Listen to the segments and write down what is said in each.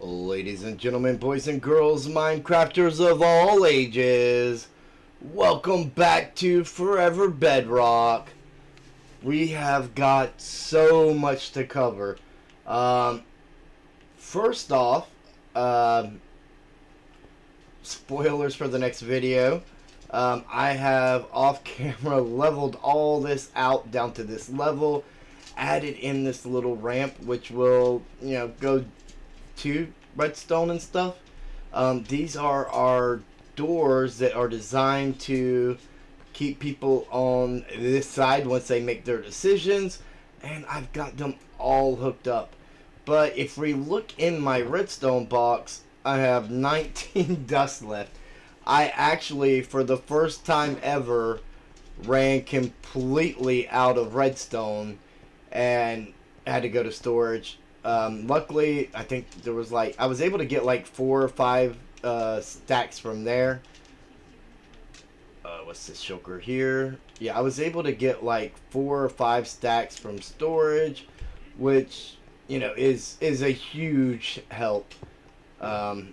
Ladies and gentlemen, boys and girls, Minecrafters of all ages, welcome back to Forever Bedrock. We have got so much to cover. First off, spoilers for the next video. I have off camera leveled all this out down to this level, added in this little ramp which will, go to redstone and stuff. These are our doors that are designed to keep people on this side once they make their decisions, and I've got them all hooked up. But if we look in my redstone box, I have 19 dust left. I actually, for the first time ever, ran completely out of redstone and had to go to storage. Luckily, I think there was I was able to get like 4 or 5 stacks from there. What's this shulker here? Yeah, I was able to get like 4 or 5 stacks from storage, which, is a huge help. But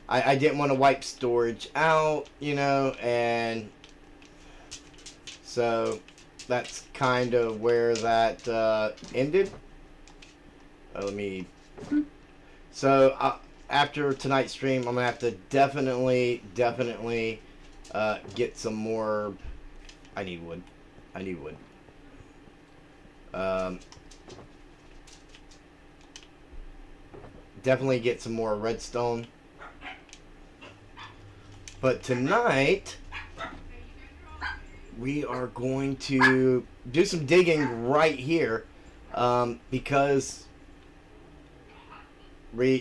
I didn't want to wipe storage out, and so that's kind of where that ended. So after tonight's stream, I'm gonna have to definitely get some more. I need wood. Definitely get some more redstone. But tonight, we are going to do some digging right here, because we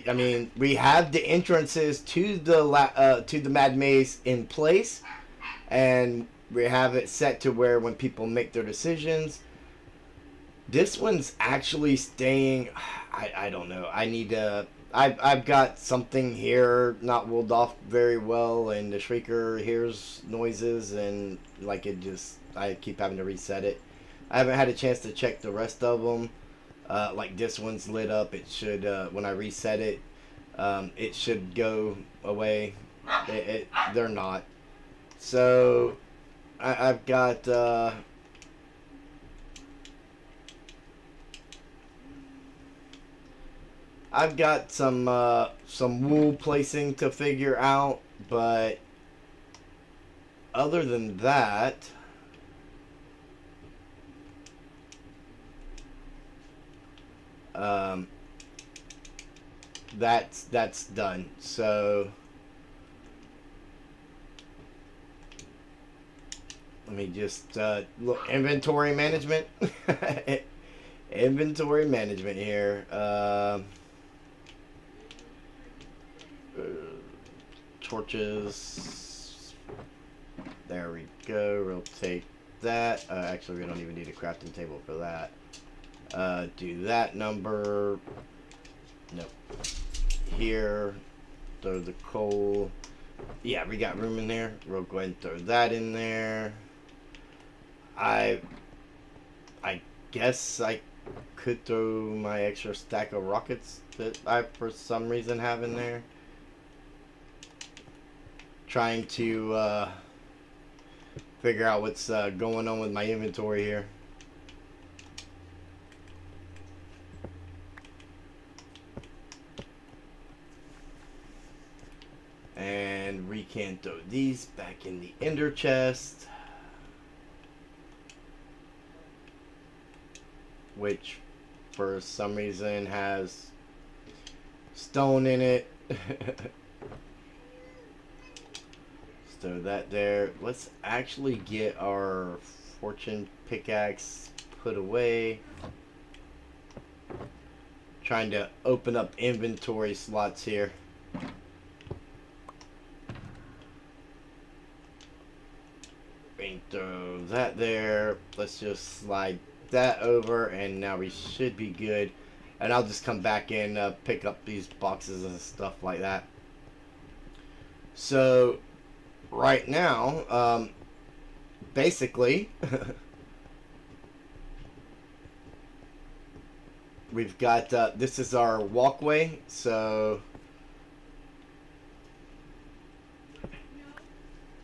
have the entrances to the Mad Maze in place, and we have it set to where when people make their decisions. This one's actually staying. I don't know. I need to. I've got something here not walled off very well, and the shrieker hears noises, and I keep having to reset it. I haven't had a chance to check the rest of them. Like this one's lit up. It should, when I reset it, it should go away. They're not. So I've got. I've got some wool placing to figure out, but other than that, that's done. So let me just look. Inventory management. Inventory management here. Torches. There we go. We'll take that. Actually, we don't even need a crafting table for that. Do that number. Nope. Here. Throw the coal. Yeah, we got room in there. We'll go ahead and throw that in there. I guess I could throw my extra stack of rockets that I for some reason have in there. Trying to figure out what's going on with my inventory here. And we can throw these back in the ender chest, which for some reason has stone in it. Throw that there. Let's actually get our fortune pickaxe put away. Trying to open up inventory slots here. And throw that there. Let's just slide that over, and now we should be good. And I'll just come back and pick up these boxes and stuff like that. So right now, basically we've got, this is our walkway, so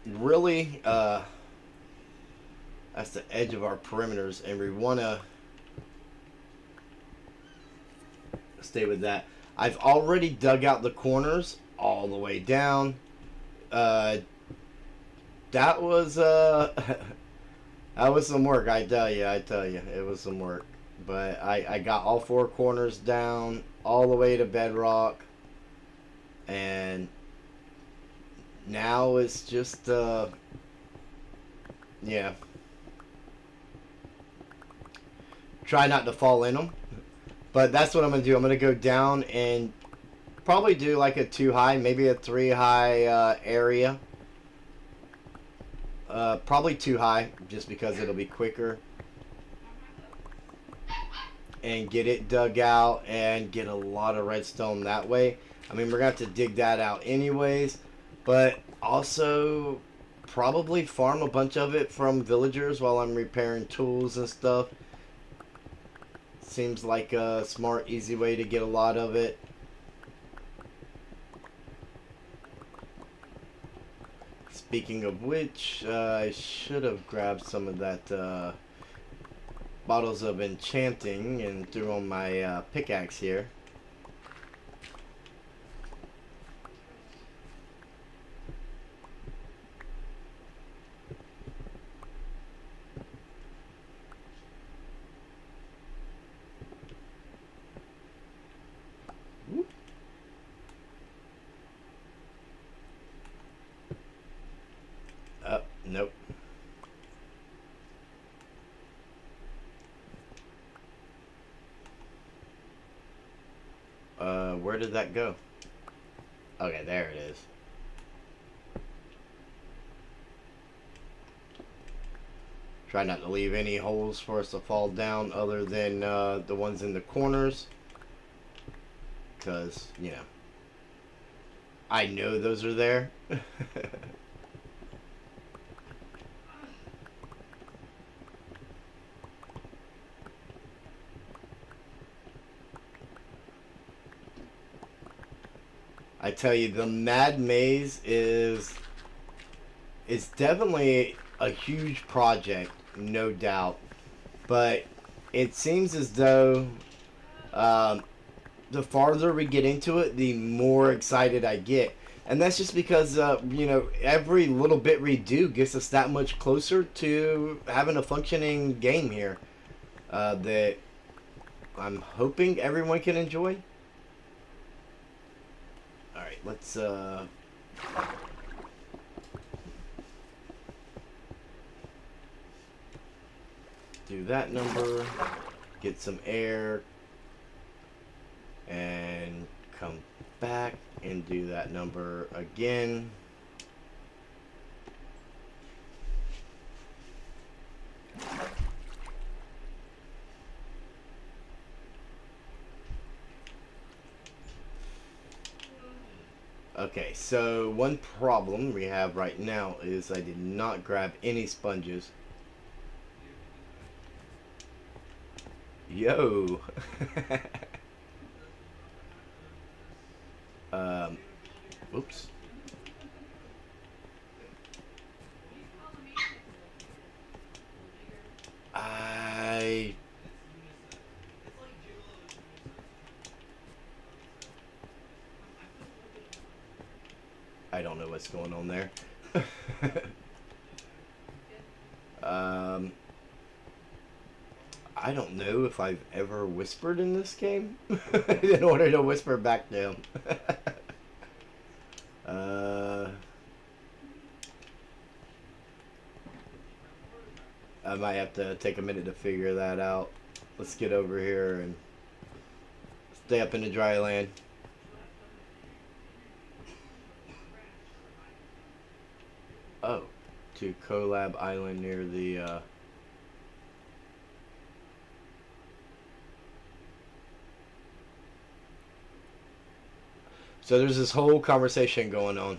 really, that's the edge of our perimeters, and we want to stay with that. I've already dug out the corners all the way down. That was that was some work, I tell you, it was some work. But I got all 4 corners down all the way to bedrock, and now it's just yeah, try not to fall in them. But that's what I'm gonna do. I'm gonna go down and probably do like a 2 high, maybe a 3 high area. Probably 2 high, just because it'll be quicker. And get it dug out and get a lot of redstone that way. I mean, we're gonna have to dig that out anyways, but also probably farm a bunch of it from villagers while I'm repairing tools and stuff. Seems like a smart, easy way to get a lot of it. Speaking of which, I should have grabbed some of that bottles of enchanting and threw on my pickaxe here. Nope. Where did that go? Okay, there it is. Try not to leave any holes for us to fall down other than the ones in the corners. Because, you know, I know those are there. I tell you, the Mad Maze is definitely a huge project, no doubt. But it seems as though the farther we get into it, the more excited I get. And that's just because, you know, every little bit we do gets us that much closer to having a functioning game here that I'm hoping everyone can enjoy. Alright, let's do that number, get some air, and come back and do that number again. Okay, so one problem we have right now is I did not grab any sponges. Yo! Oops. I don't know what's going on there. I don't know if I've ever whispered in this game in order to whisper back to him. I might have to take a minute to figure that out. Let's get over here and stay up in the dry land. Oh, to Collab Island near the So there's this whole conversation going on.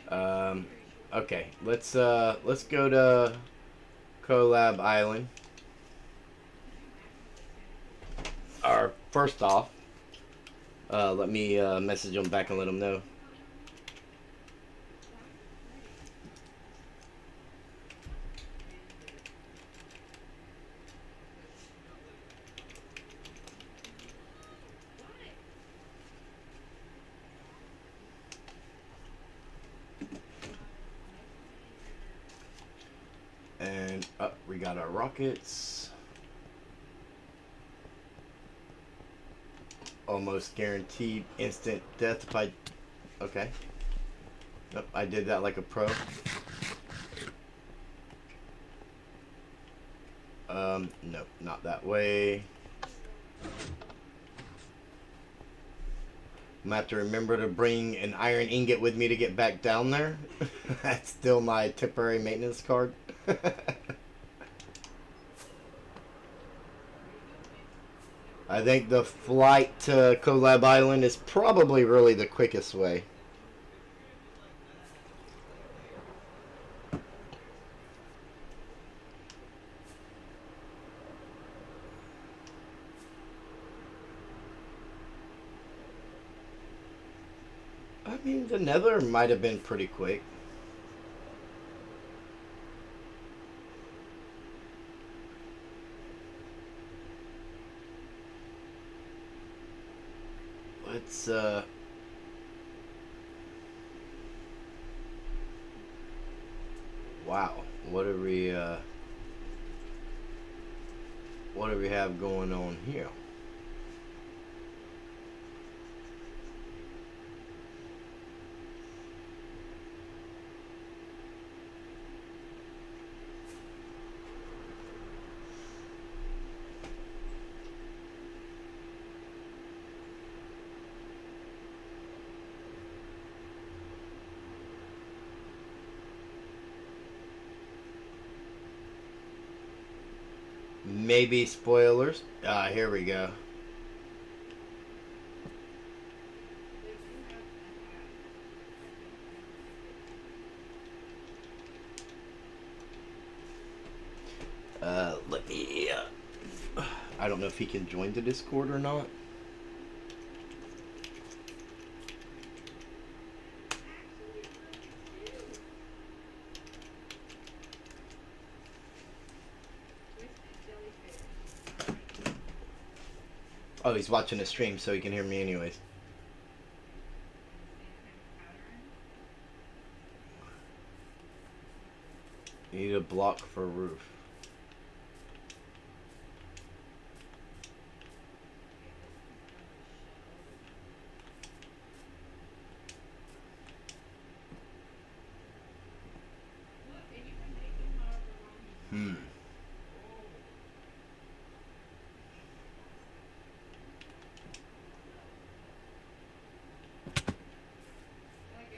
Um, okay, let's go to Collab Island. Or first off, let me message them back and let them know. And we got our rockets. Almost guaranteed instant death if I... Okay. Nope, I did that like a pro. Nope, not that way. I'm gonna have to remember to bring an iron ingot with me to get back down there. That's still my temporary maintenance card. I think the flight to Collab Island is probably really the quickest way. I mean, the Nether might have been pretty quick. Let's, wow, what do we have going on here? Maybe spoilers. Here we go. Let me, I don't know if he can join the Discord or not. Oh, he's watching the stream, so he can hear me anyways. Need a block for roof.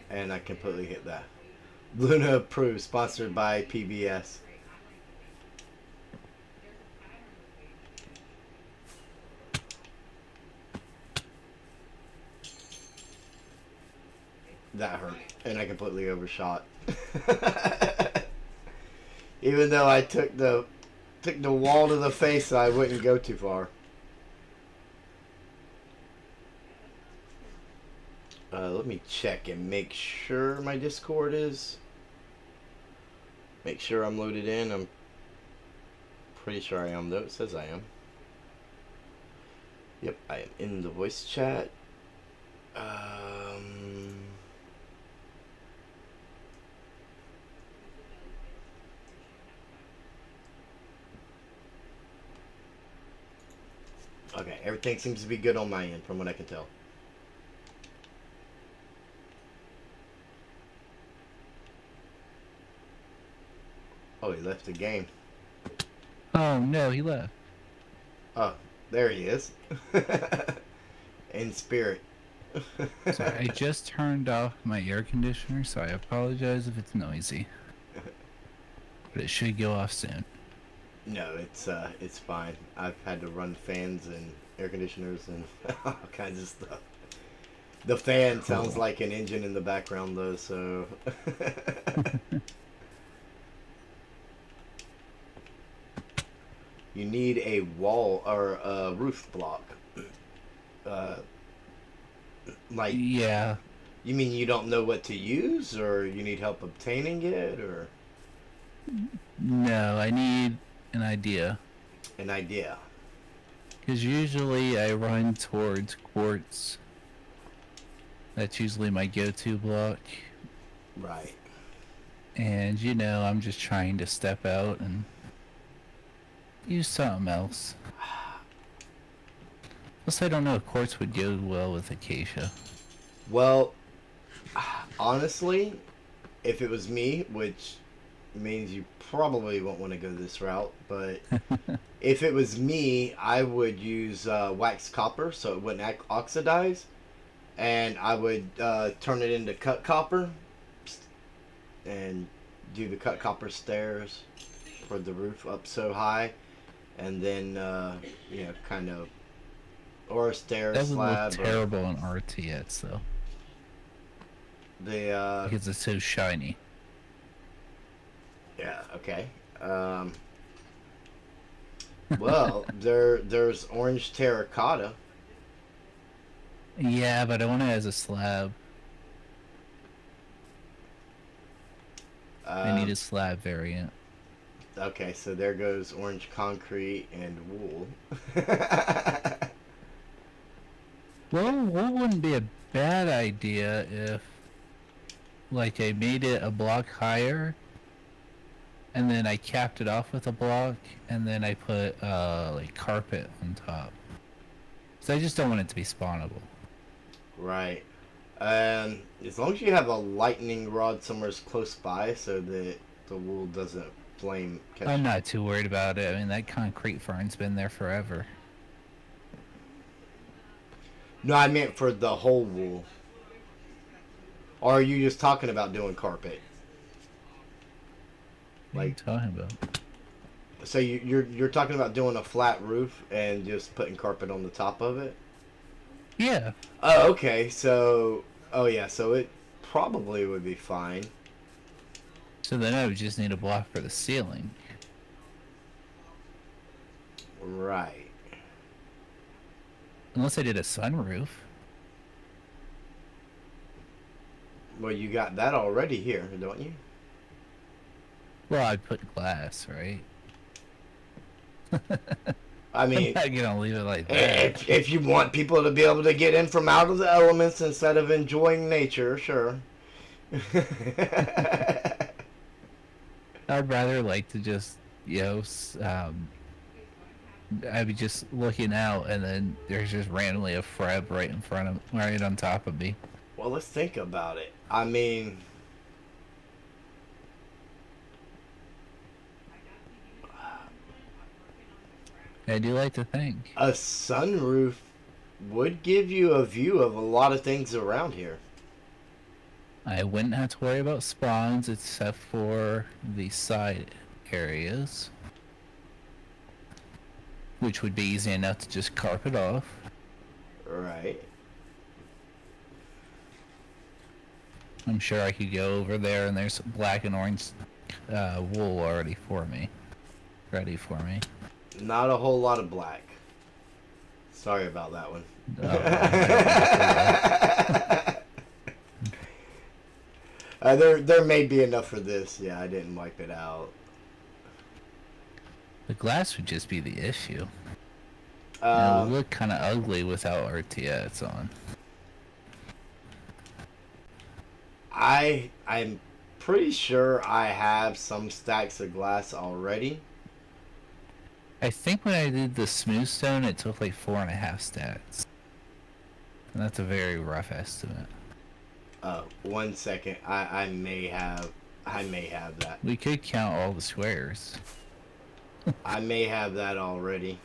And I completely hit that. Luna approved, sponsored by PBS. That hurt, and I completely overshot. Even though I took the wall to the face, I wouldn't go too far. Let me check and make sure my Discord is. Make sure I'm loaded in. I'm pretty sure I am, though. It says I am. Yep, I am in the voice chat. Okay, everything seems to be good on my end, from what I can tell. Oh, he left the game. Oh no, he left. Oh, there he is. In spirit. Sorry, I just turned off my air conditioner, so I apologize if it's noisy. But it should go off soon. No, it's fine. I've had to run fans and air conditioners and all kinds of stuff. The fan sounds Cool. like an engine in the background though, so. You need a wall or a roof block. Uh, like, Yeah. you mean you don't know what to use, or you need help obtaining it, or No, I need an idea. an idea? Because usually I run towards quartz. That's usually my go-to block. Right. And you know, I'm just trying to step out and use something else. Plus, I don't know if quartz would go well with acacia. Well, honestly, if it was me, which means you probably won't want to go this route, but if it was me, I would use wax copper so it wouldn't oxidize, and I would turn it into cut copper and do the cut copper stairs for the roof up so high, and then you know, kind of, or a stair That would slab. look terrible in RTS though, The because it's so shiny. yeah, okay. Well, there's orange terracotta. Yeah, but I want it as a slab. I need a slab variant. Okay, so there goes orange concrete and wool. Well, wool wouldn't be a bad idea if, like, I made it a block higher, and then I capped it off with a block, and then I put, like, carpet on top. So I just don't want it to be spawnable. Right. As long as you have a lightning rod somewhere close by so that the wool doesn't flame catch. I'm not too worried about it. I mean, that concrete fern's been there forever. No, I meant for the whole wool. Or are you just talking about doing carpet? What are you Like, talking about? so you're talking about doing a flat roof and just putting carpet on the top of it? Yeah. Oh, okay. So, oh yeah, so it probably would be fine. So then I would just need a block for the ceiling. Right. Unless I did a sunroof. Well, you got that already here, don't you? Well, I'd put glass, right? I mean, I'm not gonna leave it like that. if you want people to be able to get in from out of the elements instead of enjoying nature, sure. I'd rather like to just, you know, I'd be just looking out and then there's just randomly a freb right in front of, right on top of me. Well, let's think about it. I mean, I do like to think. a sunroof would give you a view of a lot of things around here. I wouldn't have to worry about spawns except for the side areas, which would be easy enough to just carpet off. Right. I'm sure I could go over there and there's black and orange wool already for me. Ready for me. Not a whole lot of black. Sorry about that one. There may be enough for this. Yeah, I didn't wipe it out. The glass would just be the issue. It would look kind of ugly without RTS on. I'm pretty sure I have some stacks of glass already. I think when I did the smooth stone, it took like 4.5 stacks. And that's a very rough estimate. 1 second. I may have that. We could count all the squares. I may have that already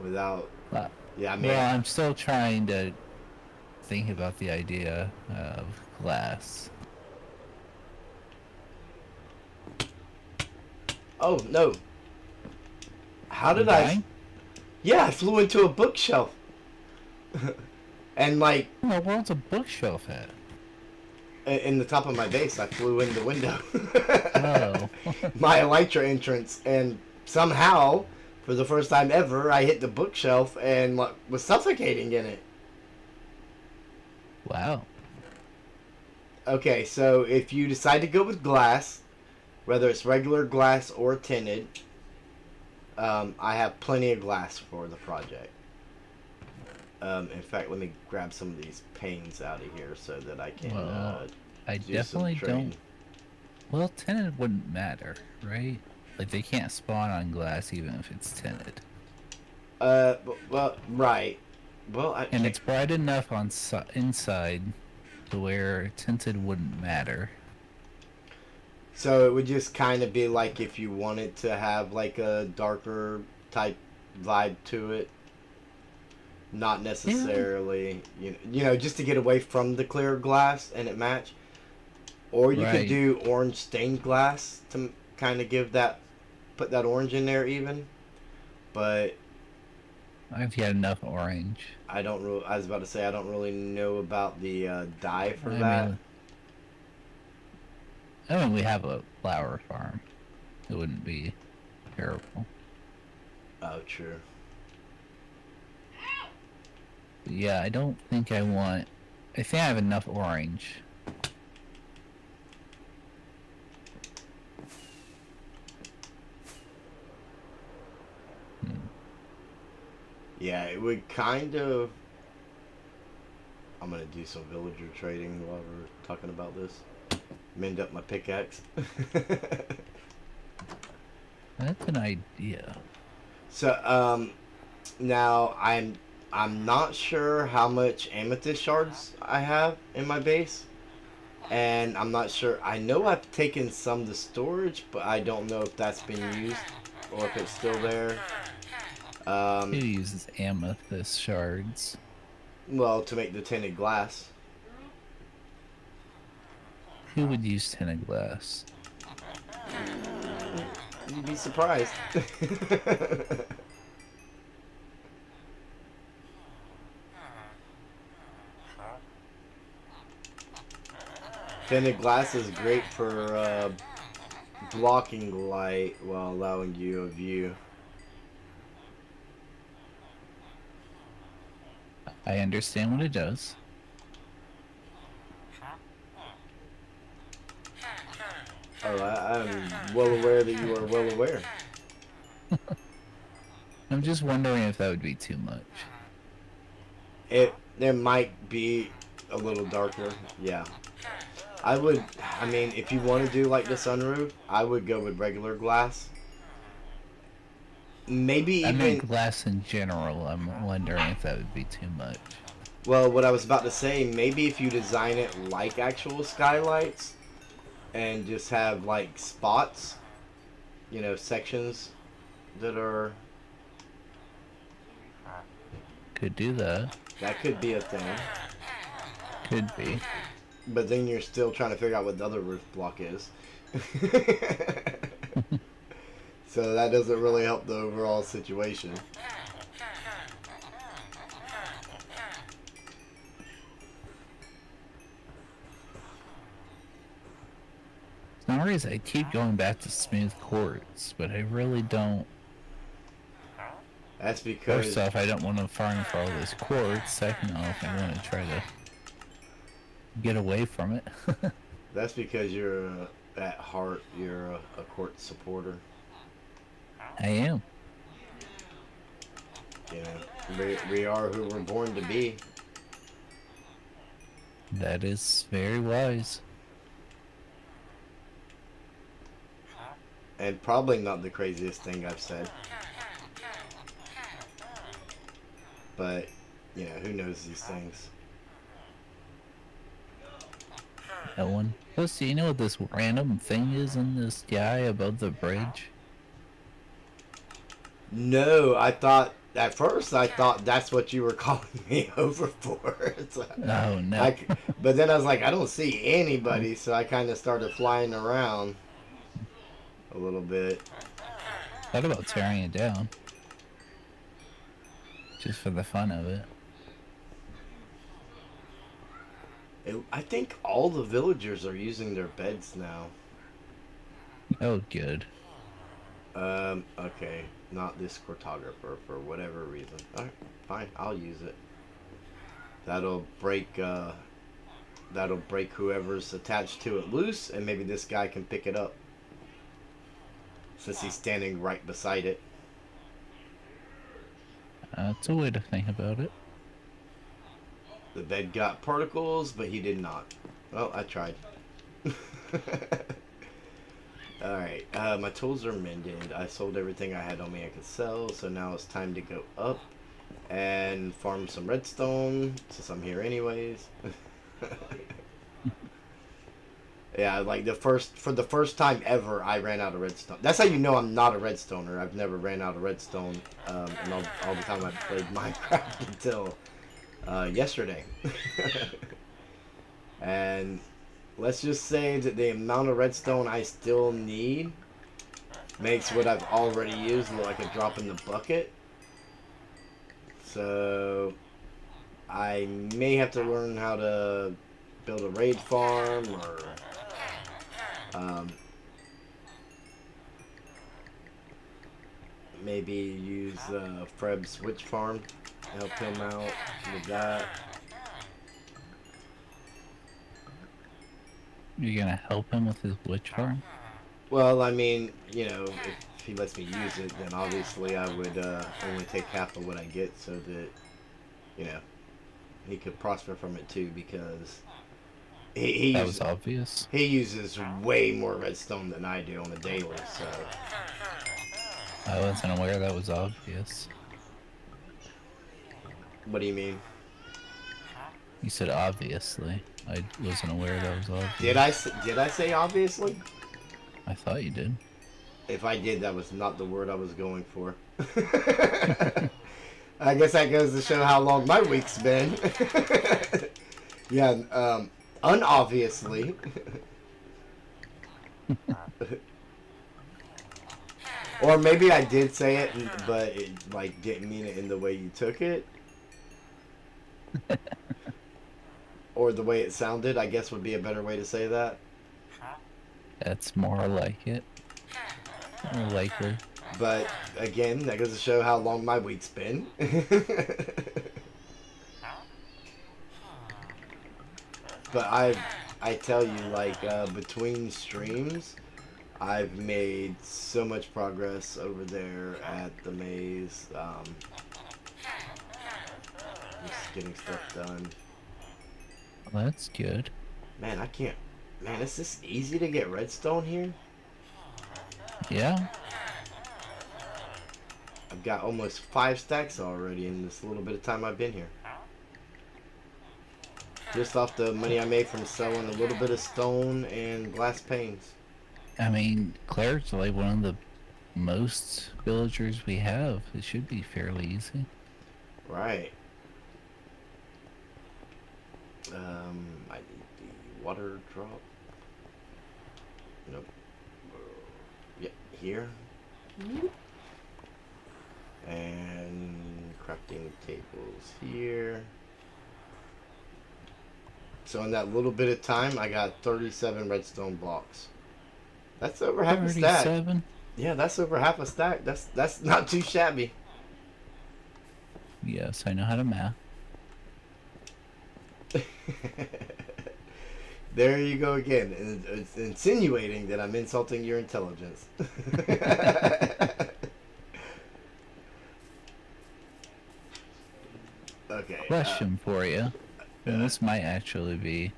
without. Well, Yeah, I may. well, I'm still trying to think about the idea of glass. Oh no. How did You dying? Yeah, I flew into a bookshelf. And like Where in the world's a bookshelf at? in the top of my base, I flew in the window. Oh. My elytra entrance, and somehow, for the first time ever, I hit the bookshelf and was suffocating in it. Wow. Okay, so if you decide to go with glass, whether it's regular glass or tinted, I have plenty of glass for the project. In fact, let me grab some of these panes out of here so that I can Well, I do definitely some trading. don't. Well, tinted wouldn't matter, right? Like they can't spawn on glass even if it's tinted. Well, right. Well, And it's bright enough on inside to where tinted wouldn't matter. So it would just kind of be like if you wanted to have like a darker type vibe to it. Not necessarily, you know, just to get away from the clear glass and it match. Or you could do orange stained glass to kind of give that, put that orange in there even. But I've got enough orange. I was about to say I don't really know about the dye for that. I mean, we have a flower farm. It wouldn't be terrible. Oh, true. But yeah, I don't think I want... I think I have enough orange. Yeah, it would kind of... I'm going to do some villager trading while we're talking about this. Mend up my pickaxe. That's an idea. So, now I'm not sure how much amethyst shards I have in my base. And I'm not sure. I know I've taken some to storage, but I don't know if that's been used or if it's still there. Who uses amethyst shards? Well, to make the tinted glass. Who would use tinted glass? You'd be surprised. Tinted glass is great for blocking light while allowing you a view. I understand what it does. Oh, I'm well aware that you are well aware. I'm just wondering if that would be too much. There might be a little darker, yeah. I mean, if you want to do like the sunroof, I would go with regular glass. Maybe even... I mean glass in general, I'm wondering if that would be too much. Well, what I was about to say, maybe if you design it like actual skylights and just have like spots, you know, sections that are... Could do that. That could be a thing. Could be. But then you're still trying to figure out what the other roof block is. So that doesn't really help the overall situation. Nowadays, I keep going back to smooth quartz, but I really don't. That's because... First off, I don't want to farm for all this quartz. Second off, I want to try to get away from it. That's because you're, at heart, you're a quartz supporter. I am. You know, we are who we're born to be. That is very wise. And probably not the craziest thing I've said. But, you know, who knows these things? That one. Plus, do you know what this random thing is in the sky above the bridge? No, at first I thought that's what you were calling me over for. Oh, no. But then I was like, I don't see anybody, so I kind of started flying around a little bit. Thought about tearing it down. Just for the fun of it. I think all the villagers are using their beds now. Oh, good. Okay. Not this cartographer for whatever reason. Alright, fine, I'll use it. That'll break whoever's attached to it loose, and maybe this guy can pick it up. Since he's standing right beside it. That's a way to think about it. The bed got particles, but he did not. Well, I tried. Alright, my tools are mended. I sold everything I had on me I could sell, so now it's time to go up and farm some redstone, since I'm here anyways. Yeah, like for the first time ever, I ran out of redstone. That's how you know I'm not a redstoner. I've never ran out of redstone in all the time I've played Minecraft until yesterday. And let's just say that the amount of redstone I still need makes what I've already used look like a drop in the bucket. So I may have to learn how to build a raid farm, or maybe use Freb's witch farm to help him out with that. You're gonna help him with his witch farm? Well, I mean, you know, if he lets me use it, then obviously I would only take half of what I get, so that, you know, he could prosper from it too, because that was obvious. He uses way more redstone than I do on a daily, so. I wasn't aware that was obvious. What do you mean? You said obviously. I wasn't aware that was obvious. Did I say obviously? I thought you did. If I did, that was not the word I was going for. I guess that goes to show how long my week's been. Yeah, unobviously. Or maybe I did say it, but it like didn't mean it in the way you took it. Or the way it sounded, I guess would be a better way to say that. That's more like it. More likely. But again, that goes to show how long my week's been. But I tell you, like, between streams, I've made so much progress over there at the maze. Just getting stuff done. Well, that's good. Man, I can't. Man, is this easy to get redstone here? Yeah. I've got almost 5 stacks already in this little bit of time I've been here. Just off the money I made from selling a little bit of stone and glass panes. I mean, Claire's like one of the most villagers we have. It should be fairly easy. Right. I need the water drop. Nope. Yeah, here. And crafting tables here. So in that little bit of time, I got 37 redstone blocks. That's over half a stack. 37? Yeah, that's over half a stack. That's not too shabby. Yes, I know how to math. There you go again. It's insinuating that I'm insulting your intelligence. Okay. Question for you. And this might actually be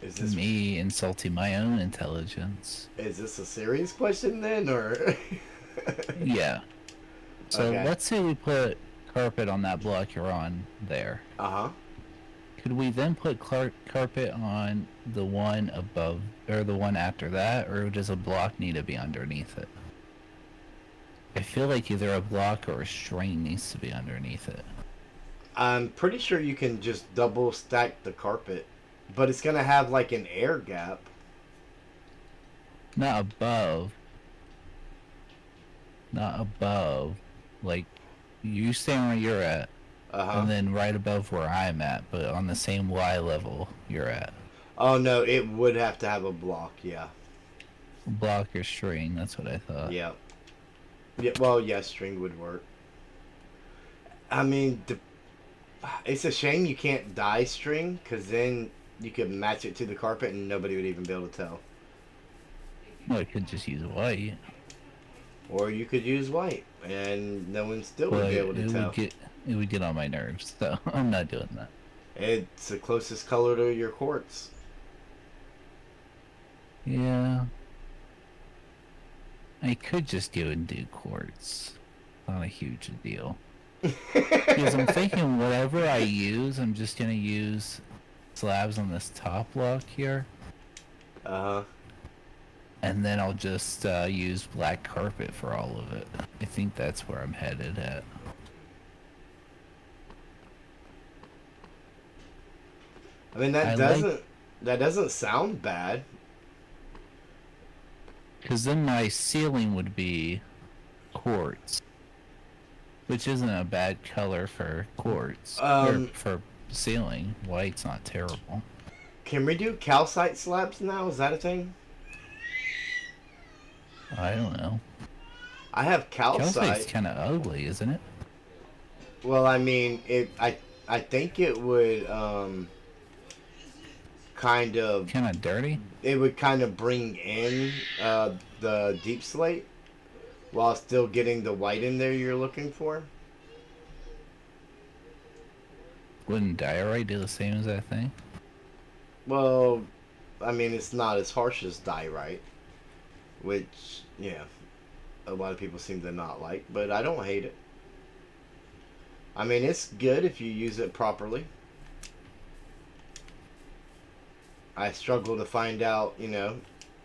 is this me insulting my own intelligence. Is this a serious question then, or? Yeah. So Okay. let's say we put carpet on that block you're on there. Uh-huh. Could we then put carpet on the one above, or the one after that, or does a block need to be underneath it? I feel like either a block or a string needs to be underneath it. I'm pretty sure you can just double stack the carpet, but it's gonna have like an air gap. Not above. Not above. Like, you stay where you're at. Uh-huh. and then right above where I'm at, but on the same Y level you're at. Oh no, it would have to have a block. Yeah. Block or string, that's what I thought. Yeah. Yeah. Well, yeah, string would work. I mean, it's a shame you can't dye string, because then you could match it to the carpet and nobody would even be able to tell. Well, I could just use white. Or you could use white, and no one still would But be able to tell. it would get on my nerves, so I'm not doing that. It's the closest color to your quartz. Yeah. I could just go and do quartz. Not a huge deal. Because I'm thinking whatever I use, I'm just gonna use slabs on this top block here. Uh-huh. And then I'll just use black carpet for all of it. I think that's where I'm headed at. I mean, that doesn't sound bad. Because then my ceiling would be quartz. Which isn't a bad color for quartz. Or for ceiling. White's not terrible. Can we do calcite slabs now? Is that a thing? I don't know. I have calcite. Calcite's kind of ugly, isn't it? Well, I mean, I think it would kind of dirty. It would kind of bring in the Deepslate while still getting the white in there you're looking for. Wouldn't diorite do the same as that thing? Well, I mean, it's not as harsh as diorite, which, yeah, a lot of people seem to not like, but I don't hate it. I mean, it's good if you use it properly. I struggle to find out,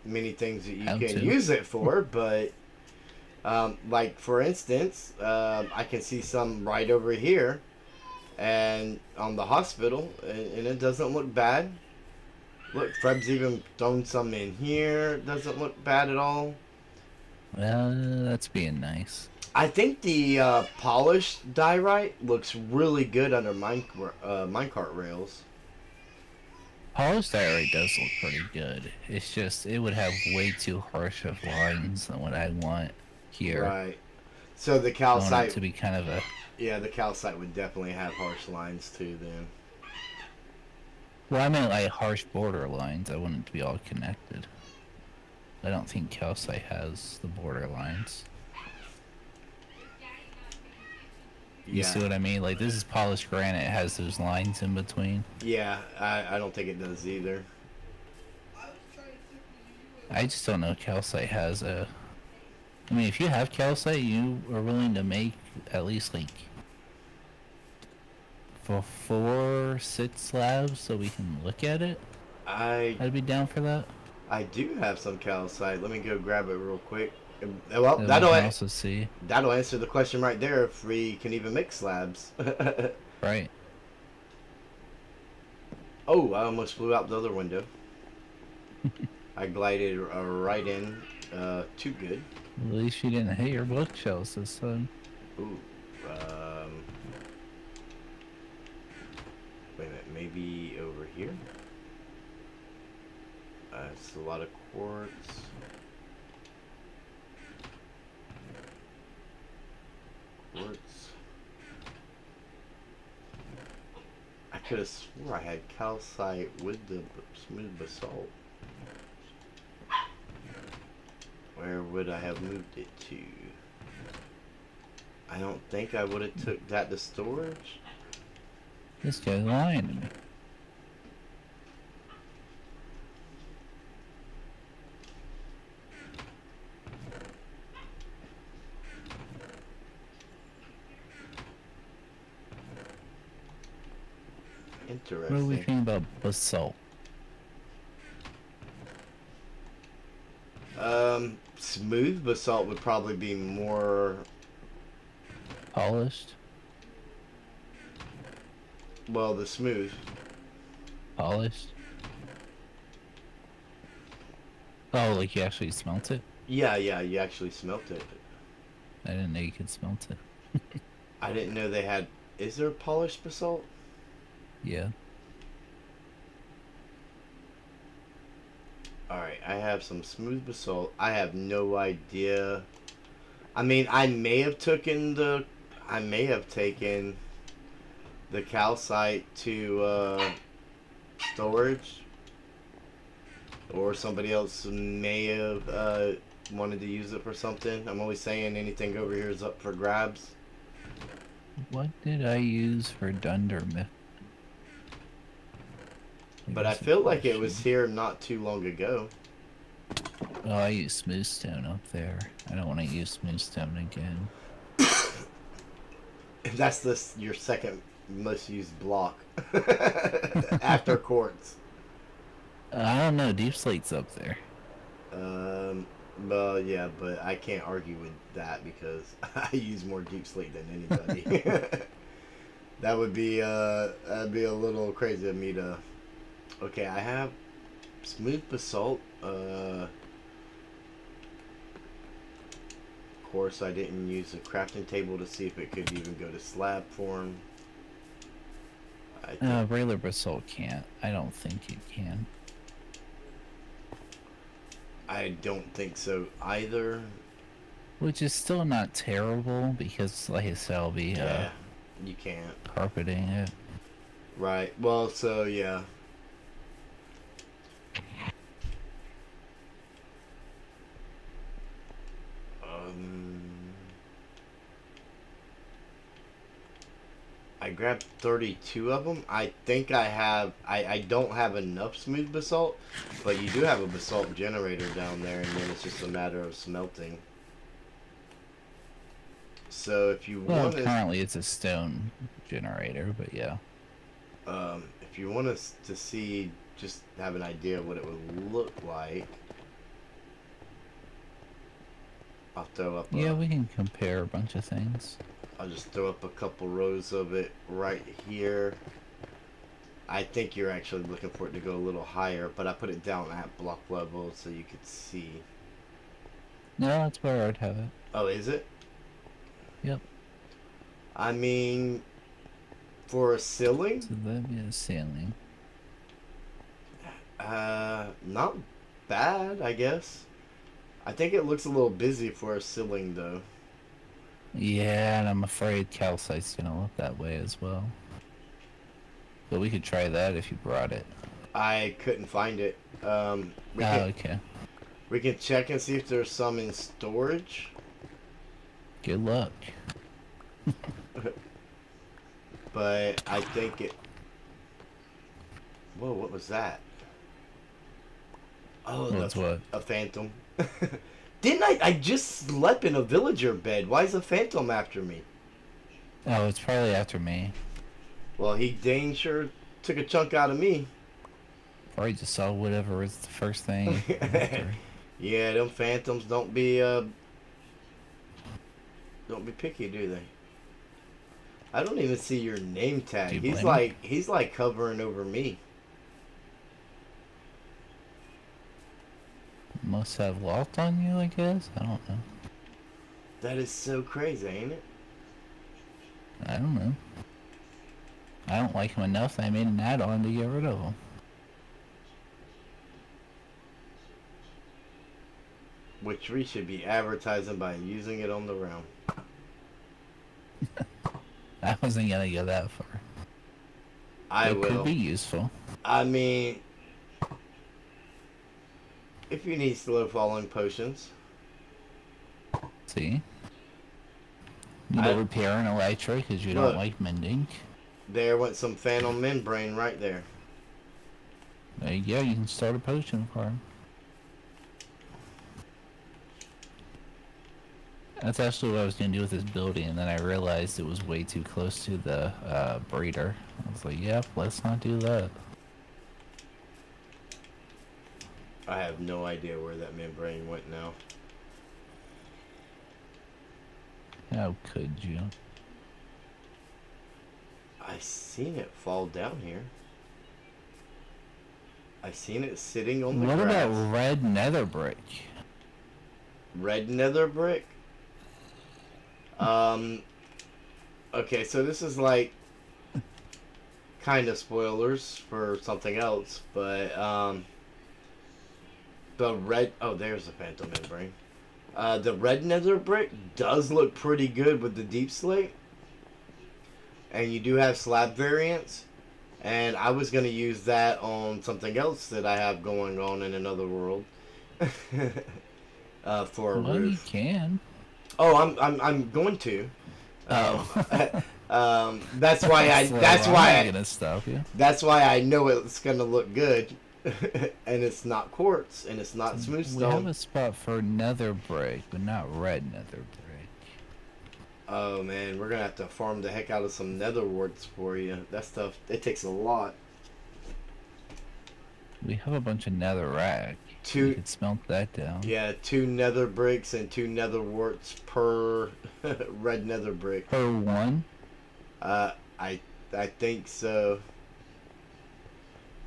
many things that you can use it for, but, like, for instance, I can see some right over here, and on the hospital, and it doesn't look bad. Look, Freb's even thrown some in here. Doesn't look bad at all. That's being nice. I think the polished diorite looks really good under minecart rails. Polished diorite does look pretty good. It's just, it would have way too harsh of lines than what I want here. Right. So the I calcite... want it to be kind of a... Yeah, the calcite would definitely have harsh lines too then. Well, I meant like harsh border lines. I want it to be all connected. I don't think calcite has the border lines. You see what I mean? Like, this is polished granite. It has those lines in between. Yeah, I don't think it does either. I just don't know if calcite has a... I mean, if you have calcite, you are willing to make at least, like, for 4-6 slabs so we can look at it? I'd be down for that. I do have some calcite. Let me go grab it real quick. Well, that'll also see. That'll answer the question right there if we can even make slabs. Right. Oh, I almost flew out the other window. I glided right in. Too good. At least you didn't hit your bookshelves this time. Ooh. Wait a minute. Maybe over here? It's a lot of quartz. I could have swore I had calcite with the smooth basalt. Where would I have moved it to? I don't think I would have took that to storage. This guy's lying to me. Interesting. What do we think about basalt? Smooth basalt would probably be more Polished? well, the smooth. Polished? Oh, like you actually smelt it? Yeah, you actually smelt it. I didn't know you could smelt it. I didn't know they had Is there polished basalt? Yeah. Alright, I have some smooth basalt. I have no idea. I mean, I may have taken the calcite to storage, or somebody else may have wanted to use it for something. I'm always saying anything over here is up for grabs. What did I use for Dundermith? But I feel like it was here not too long ago. Oh, I use smooth stone up there. I don't want to use smooth stone again. That's your second most used block after quartz. I don't know. Deepslate's up there. Well, yeah, but I can't argue with that because I use more deep slate than anybody. That'd be a little crazy of me to. Okay, I have smooth basalt. Of course, I didn't use a crafting table to see if it could even go to slab form. Regular basalt can't. I don't think it can. I don't think so either. Which is still not terrible because, like I said, I'll be you can't carpeting it. Right. Well, so yeah. I grabbed 32 of them. I think I have. I don't have enough smooth basalt, but you do have a basalt generator down there, and then it's just a matter of smelting. So if you want to, currently it's a stone generator, but yeah. If you want us to see, just have an idea of what it would look like, I'll throw up. Yeah, we can compare a bunch of things. I'll just throw up a couple rows of it right here. I think you're actually looking for it to go a little higher, but I put it down at block level so you could see. No, that's where I'd have it. Oh, is it? Yep. I mean, for a ceiling? So that'd be a ceiling. Not bad, I guess. I think it looks a little busy for a ceiling, though. Yeah, and I'm afraid calcite's gonna look that way as well. But we could try that if you brought it. I couldn't find it. Okay. We can check and see if there's some in storage. Good luck. But I think it... Whoa, what was that? Oh, That's what? A phantom. Didn't I just slept in a villager bed. Why is a phantom after me? Oh, it's probably after me. Well, he dang sure took a chunk out of me. Probably just saw whatever is the first thing. Yeah, them phantoms don't be picky, do they? I don't even see your name tag. He's like covering over me. Must have locked on you, I guess. I don't know. That is so crazy, ain't it? I don't know. I don't like him enough that I made an add-on to get rid of him. Which we should be advertising by using it on the round. I wasn't gonna go that far. It could be useful. I mean, if you need slow falling potions. See? Need to repair an electric because you don't like mending. There went some phantom membrane right there. There you go, you can start a potion farm. That's actually what I was going to do with this building, and then I realized it was way too close to the breeder. I was like, yep, let's not do that. I have no idea where that membrane went now. How could you? I seen it fall down here. I seen it sitting on the grass. What about red nether brick? Red nether brick? Okay, so this is like kind of spoilers for something else, but the red. Oh, there's the phantom membrane. The red nether brick does look pretty good with the deep slate, and you do have slab variants. And I was gonna use that on something else that I have going on in another world, for a Well, you roof. can. Oh, I'm going to. Um, Oh. that's why I. So That's I'm why not I. gonna stop you. That's why I know it's gonna look good, and it's not quartz and it's not smooth We have stone. a spot for nether brick, but not red nether brick. Oh man, we're gonna have to farm the heck out of some nether warts for you. That stuff it takes a lot. We have a bunch of nether rack. You Two, could smelt that down. yeah, 2 nether bricks and 2 nether warts per red nether brick. Per one? Uh, I I think so.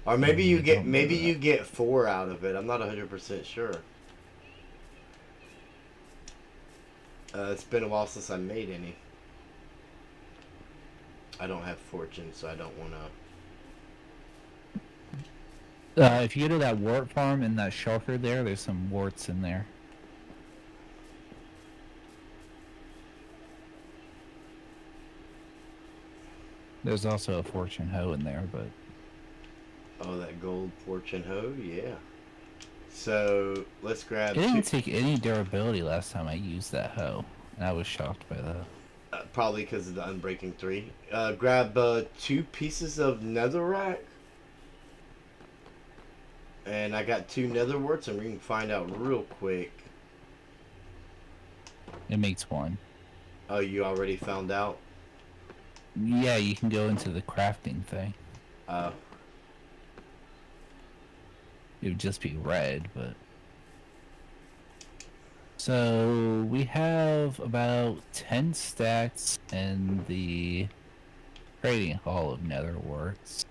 Or maybe you I get don't maybe remember you that. get 4 out of it. I'm not 100% sure. It's been a while since I made any. I don't have fortune, so I don't want to. If you go to that wart farm in that shelter there, there's some warts in there. There's also a fortune hoe in there, but Oh, that gold fortune hoe, yeah. So let's grab it didn't 2. take any durability last time I used that hoe, and I was shocked by that. Probably because of the unbreaking 3. Grab 2 pieces of netherrack. And I got 2 nether warts, and we can find out real quick. It makes one. Oh, you already found out? Yeah, you can go into the crafting thing. Uh, It would just be red, but... So, we have about 10 stacks in the trading hall of nether warts.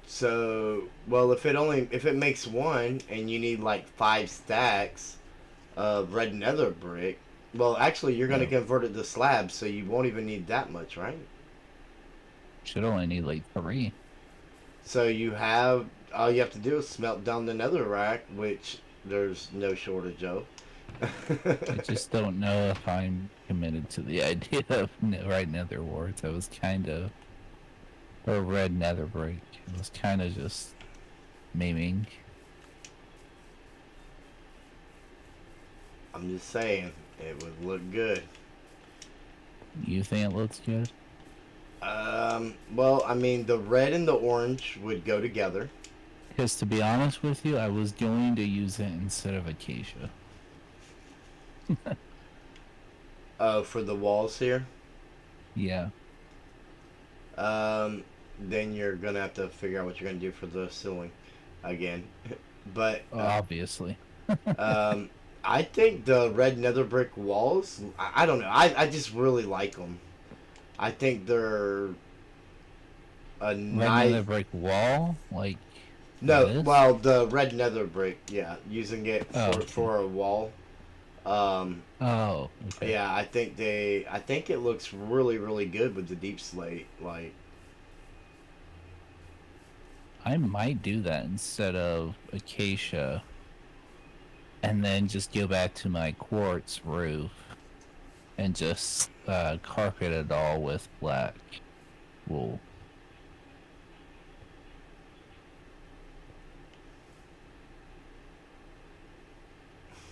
so, well, if it makes 1, and you need like 5 stacks of red nether brick, well, actually, you're going to Yeah. convert it to slabs, so you won't even need that much, right? Should only need like 3. So all you have to do is smelt down the netherrack, which there's no shortage of. I just don't know if I'm committed to the idea of red nether warts. I was kind of... Or red nether brick. It was kind of just maiming. I'm just saying, it would look good. You think it looks good? Well, I mean, the red and the orange would go together. Because to be honest with you, I was going to use it instead of acacia. For the walls here. Yeah. Then you're gonna have to figure out what you're gonna do for the ceiling again. But Obviously. I think the red nether brick walls. I don't know. I just really like them. I think they're a Red nice. nether brick wall? Like No, this? well, the red nether brick, yeah, using it Oh, for okay. for a wall. Um, Oh, okay. yeah, I think it looks really really good with the deep slate. Like, I might do that instead of acacia. And then just go back to my quartz roof. And just carpet it all with black wool.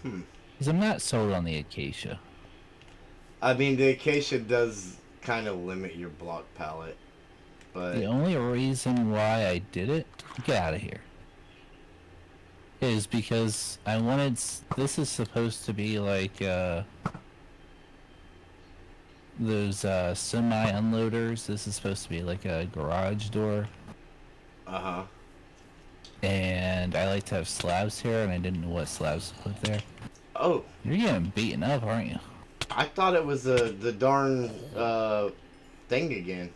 hmm. Because I'm not sold on the acacia. I mean, the acacia does kind of limit your block palette, but The only reason why I did it, get out of here, is because I wanted, this is supposed to be like those semi-unloaders. This is supposed to be like a garage door. uh-huh. And I like to have slabs here, and I didn't know what slabs to put there. Oh, You're getting beaten up, aren't you? I thought it was the darn thing again.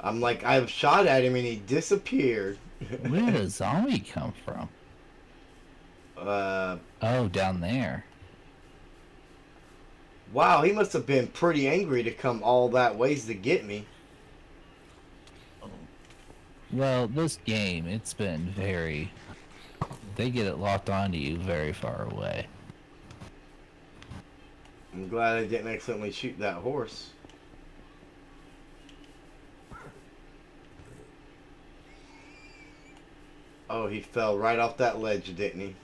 I'm like, I've shot at him and he disappeared. Where did a zombie come from? uh, Oh, down there. Wow, he must have been pretty angry to come all that ways to get me. Well, this game, it's been very... They get it locked onto you very far away. I'm glad I didn't accidentally shoot that horse. Oh, he fell right off that ledge, didn't he?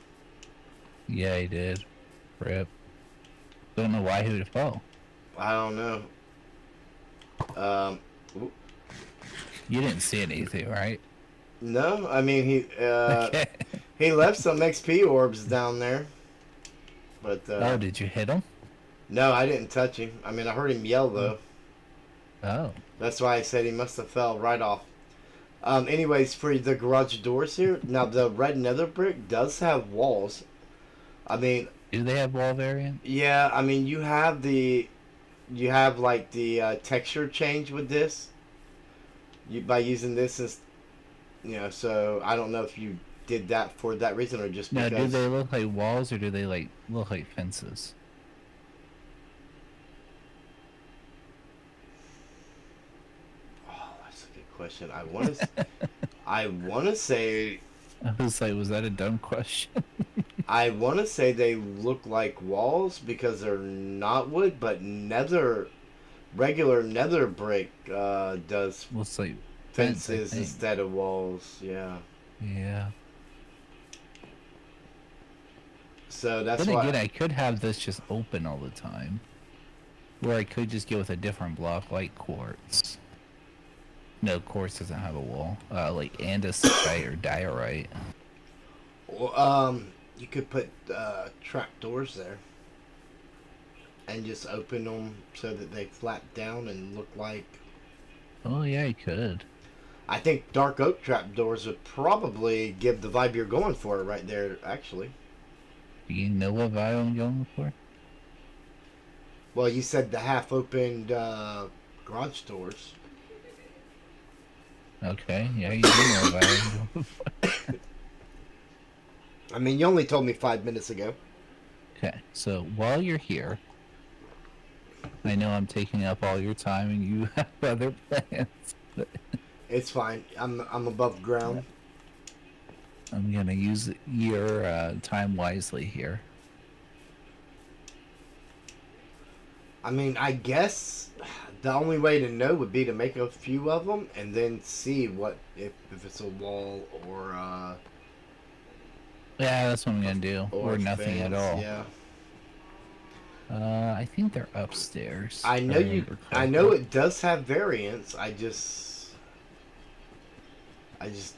Yeah, he did. Rip. Don't know why he would fall. I don't know. Oop. You didn't see anything, right? No, I mean Okay. he left some XP orbs down there, but Oh, did you hit him? no, I didn't touch him. I mean, I heard him yell though. Oh. That's why I said he must have fell right off. Anyways, for the garage doors here, now the red nether brick does have walls. I mean, Do they have wall variant? yeah, I mean you have like the texture change with this. By using this as, so I don't know if you did that for that reason or just Now, because. do they look like walls or do they like look like fences? Oh, that's a good question. I want to say I was like, was that a dumb question? I want to say they look like walls because they're not wood, but regular nether brick does Looks like fences fence, I think. instead of walls. Yeah. Yeah. So that's Then why. again, I could have this just open all the time. Or I could just go with a different block like quartz. No, quartz doesn't have a wall. Like andesite or diorite. Well, you could put trap doors there and just open them so that they flap down and look like. Oh yeah, I could. I think dark oak trap doors would probably give the vibe you're going for right there. Actually, Do you know what vibe I'm going for? well, you said the half-opened garage doors. Okay, yeah, you do know what vibe I'm going for. I mean, you only told me 5 minutes ago. Okay, so while you're here, I know I'm taking up all your time and you have other plans, but It's fine. I'm above ground. I'm gonna use your time wisely here. I mean, I guess the only way to know would be to make a few of them and then see what if it's a wall or Yeah, that's what I'm gonna do, or nothing at fence, all. Yeah. I think they're upstairs. I if know remember I know correctly. it does have variants. I just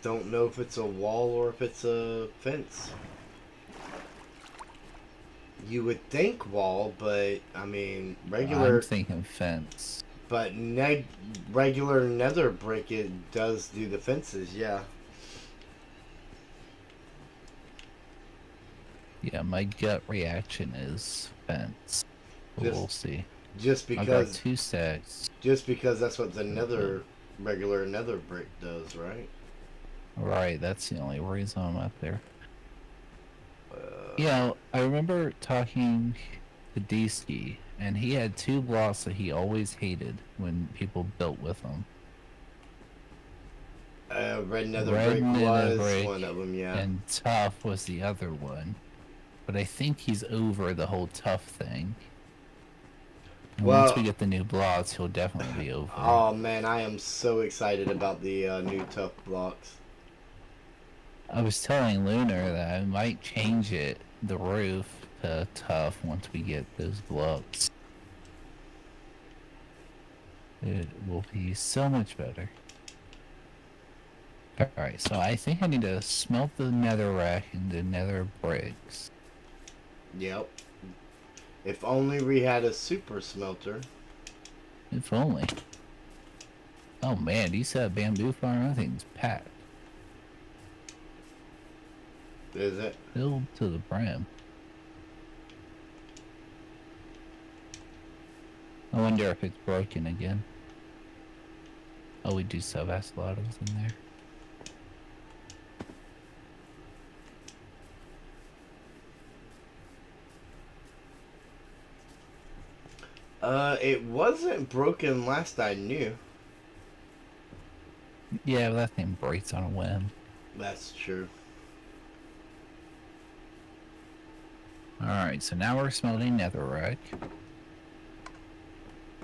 don't know if it's a wall or if it's a fence. You would think wall, but I mean regular. I'm thinking fence. But regular nether brick, it does do the fences. Yeah. Yeah, my gut reaction is fence. But Just- we'll see. Just I got because 2 stacks. that's what the regular nether brick does, right? Right, that's the only reason I'm up there. Uh, You know, I remember talking to D-Ski, and he had 2 blocks that he always hated when people built with him. red nether Red brick nether was brick one of them. Yeah. And tough was the other one. But I think he's over the whole tough thing. And Well- once we get the new blocks, he'll definitely be over. Oh man, I am so excited about the new tough blocks. I was telling Lunar that I might change it, the roof, to tough once we get those blocks. It will be so much better. Alright, so I think I need to smelt the nether rack into nether bricks. Yep. If only we had a super smelter. If only. Oh man, you said bamboo farm? That thing's packed. Is it? Filled to the brim. I wonder if it's broken again. Oh, we do still have axolotls in there. It wasn't broken last I knew. Yeah, that thing breaks on a whim. That's true. Alright, so now we're smelting netherrack.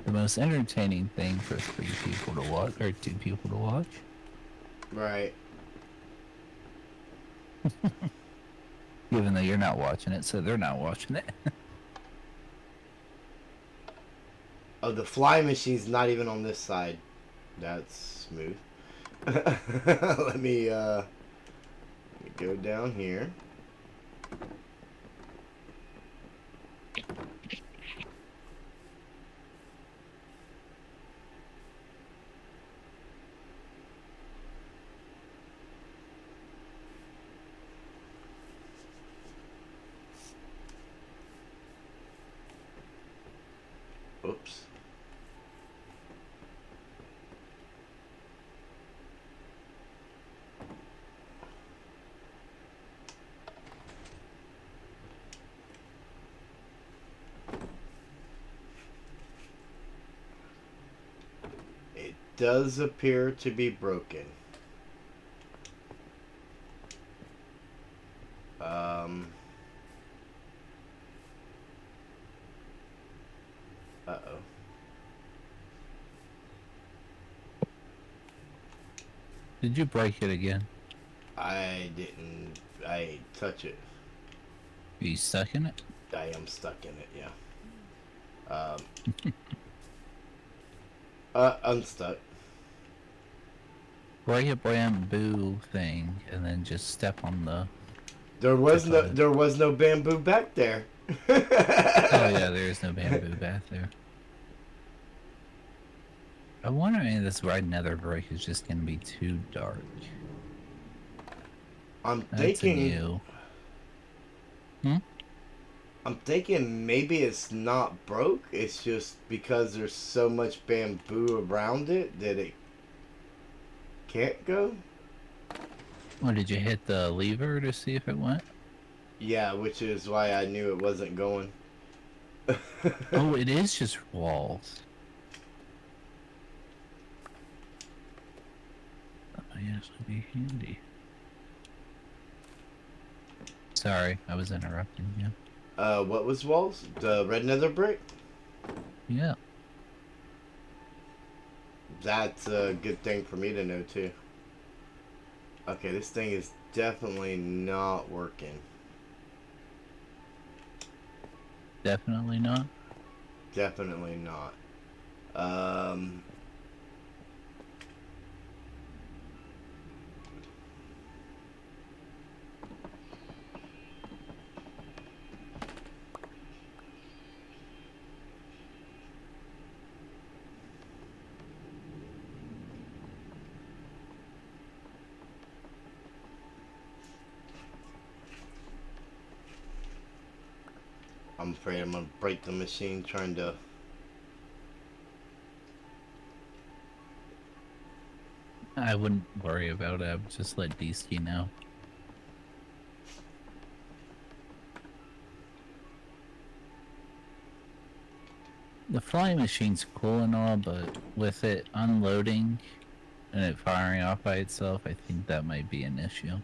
The most entertaining thing for 3 people to watch, or 2 people to watch. Right. Even though you're not watching it, so they're not watching it. Oh, the fly machine's not even on this side. That's smooth. Let me go down here. Oops. It does appear to be broken. Uh-oh. Did you break it again? I didn't touch it. Are you stuck in it? I am stuck in it, yeah. Unstuck. Break a bamboo thing and then just step on the... There was no bamboo back there. Oh yeah, there is no bamboo back there. I'm wondering if this red nether brick is just gonna be too dark. I'm That's thinking. a new. I'm thinking maybe it's not broke. It's just because there's so much bamboo around it that it can't go. Or did you hit the lever to see if it went? Yeah, which is why I knew it wasn't going. Oh, it is just walls. That might actually be handy. Sorry, I was interrupting you. What was walls? The red nether brick? Yeah. That's a good thing for me to know too. Okay, this thing is definitely not working. Definitely not. Definitely not. I'm afraid I'm gonna break the machine trying to. I wouldn't worry about it. I would just let DC know. The flying machine's cool and all, but with it unloading and it firing off by itself, I think that might be an issue.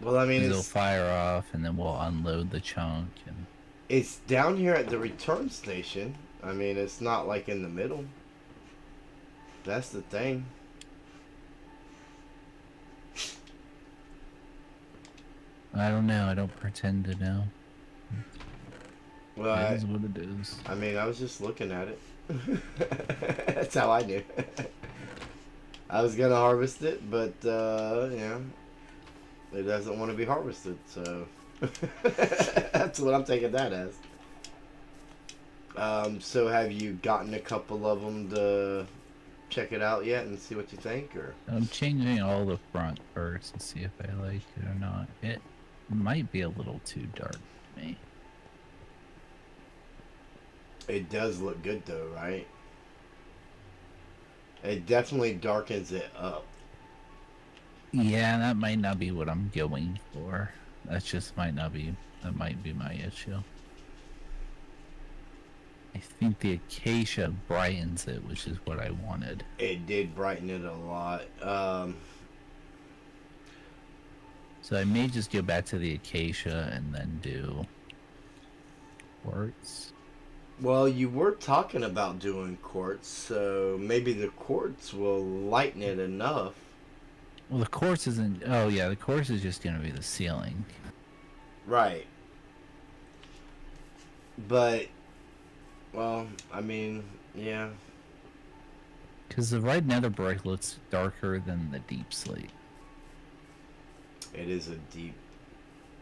Well, I mean, It'll fire off and then we'll unload the chunk. And it's down here at the return station. I mean, it's not like in the middle. That's the thing. I don't know. I don't pretend to know. Well, It is what it is. I mean, I was just looking at it. That's how I knew. I was gonna harvest it, but yeah, it doesn't want to be harvested, so that's what I'm taking that as. So have you gotten a couple of them to check it out yet and see what you think, or? I'm changing all the front first to see if I like it or not. It might be a little too dark for me. It does look good though, right? It definitely darkens it up. Yeah, that might not be what I'm going for. That just might not be. That might be my issue. I think the acacia brightens it, which is what I wanted. It did brighten it a lot. So I may just go back to the acacia and then do quartz. Well, you were talking about doing quartz, so maybe the quartz will lighten it enough. Well, the quartz isn't. Oh yeah, the quartz is just gonna be the ceiling. Right. But, well, I mean, yeah. Because the red netherbrick looks darker than the deep slate. It is a deep,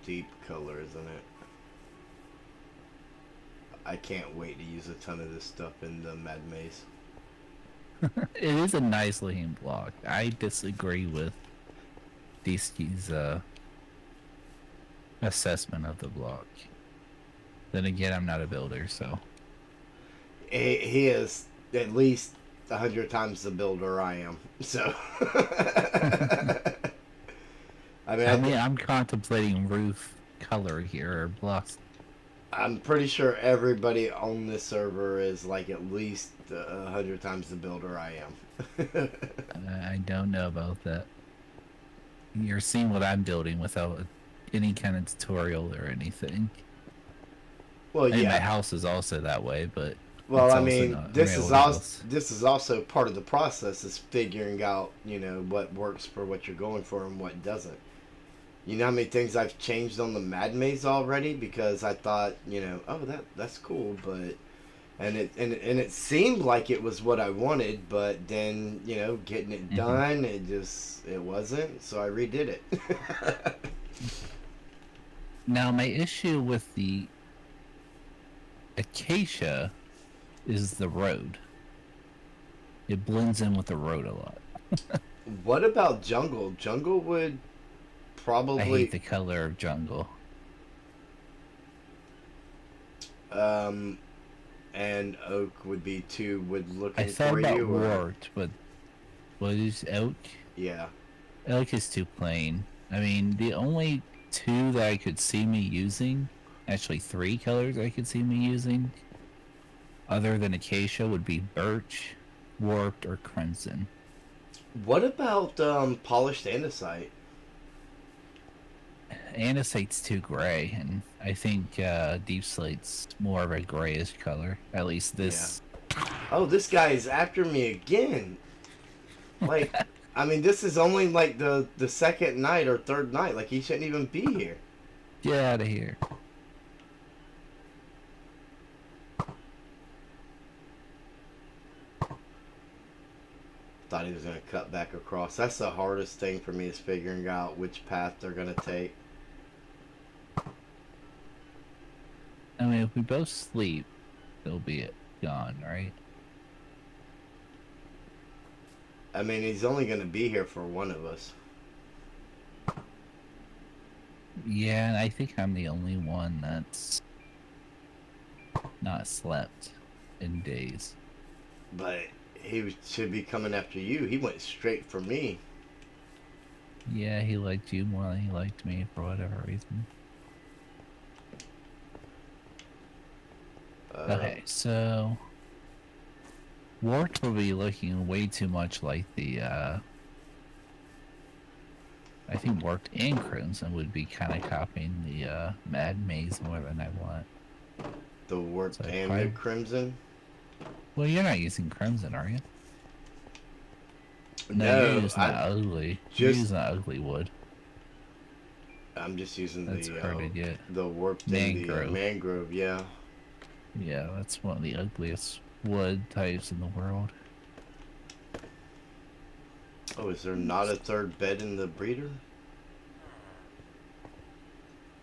deep color, isn't it? I can't wait to use a ton of this stuff in the Mad Maze. It is a nice looking block. I disagree with DC's assessment of the block. Then again, I'm not a builder, so. He is at least 100 times the builder I am. So. I mean, I'm contemplating roof color here, or blocks. I'm pretty sure everybody on this server is like at least 100 times the builder I am. I don't know about that. You're seeing what I'm building without any kind of tutorial or anything. Well, I mean, yeah. my house is also that way, but well, it's I also mean, not this real is also part of the process is figuring out, you know, what works for what you're going for and what doesn't. You know how many things I've changed on the Mad Maze already because I thought, you know, oh that's cool, but and it seemed like it was what I wanted, but then, you know, getting it done, it wasn't, so I redid it. Now, my issue with the acacia is the road. It blends in with the road a lot. What about jungle? Jungle would probably. I hate the color of jungle. And oak would be too would look I thought for about you. wart, but what is oak? Yeah. Oak is too plain. I mean, the only two that I could see me using, actually 3 colors I could see me using, other than acacia, would be birch, warped, or crimson. What about polished andesite? Andesite's too gray, and I think Deepslate's more of a grayish color. At least this. Yeah. Oh, this guy is after me again. Like, I mean, this is only like the second night or third night. Like, he shouldn't even be here. Get out of here. Thought he was going to cut back across. That's the hardest thing for me is figuring out which path they're going to take. I mean, if we both sleep, they'll be gone, right? I mean, he's only going to be here for one of us. Yeah, and I think I'm the only one that's not slept in days. But he should be coming after you. He went straight for me. Yeah, he liked you more than he liked me for whatever reason. Okay, so wart will be looking way too much like the I think wart and crimson would be kind of copying the Mad Maze more than I want. The wart So and the crimson? Well, you're not using crimson, are you? No, you're using that ugly. You're using that ugly wood. I'm just using That's hard to get. the warped mangrove. And the mangrove, yeah. Yeah, that's one of the ugliest wood types in the world. Oh, is there not a third bed in the breeder?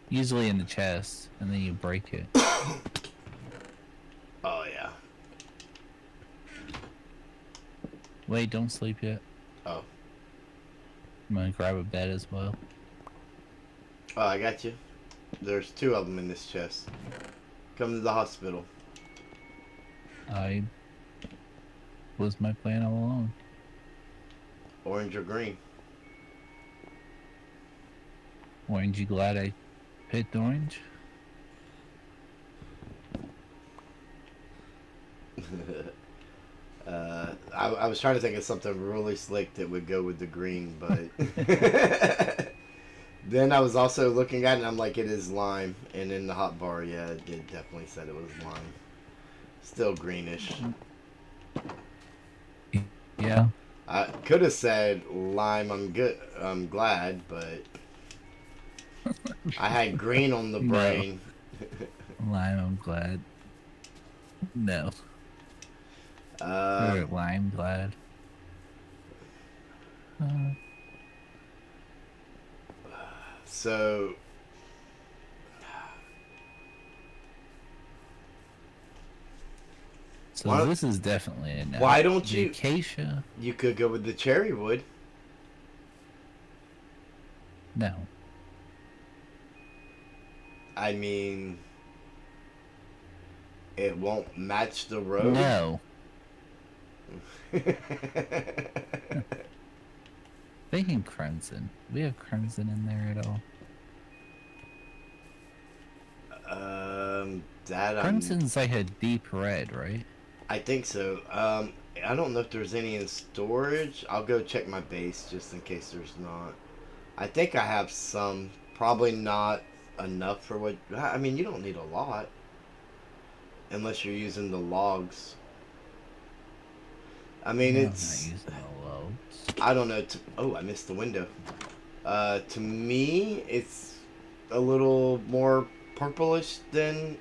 Usually in the chest, and then you break it. Oh, yeah. Wait, don't sleep yet. Oh. I'm gonna grab a bed as well. Oh, I got you. There's 2 of them in this chest. Come to the hospital. Was my plan all along. Orange or green? Orange, you glad I picked orange? I was trying to think of something really slick that would go with the green, but then I was also looking at it and I'm like, it is lime. And in the hot bar, yeah, it definitely said it was lime. Still greenish. Yeah. I could have said lime. I'm glad, but I had green on the No. brain. Lime, I'm glad. No. Or lime glad. So This is definitely a no. Why don't the you? Acacia. You could go with the cherry wood. No. I mean, it won't match the road. No. Thinking crimson. We have crimson in there at all? Crimson's like a deep red, right? I think so. I don't know if there's any in storage. I'll go check my base just in case there's not. I think I have some. Probably not enough for what. I mean, you don't need a lot. Unless you're using the logs. I mean, No, it's. I'm not using the logs. I don't know. Oh, I missed the window. To me, it's a little more purplish than.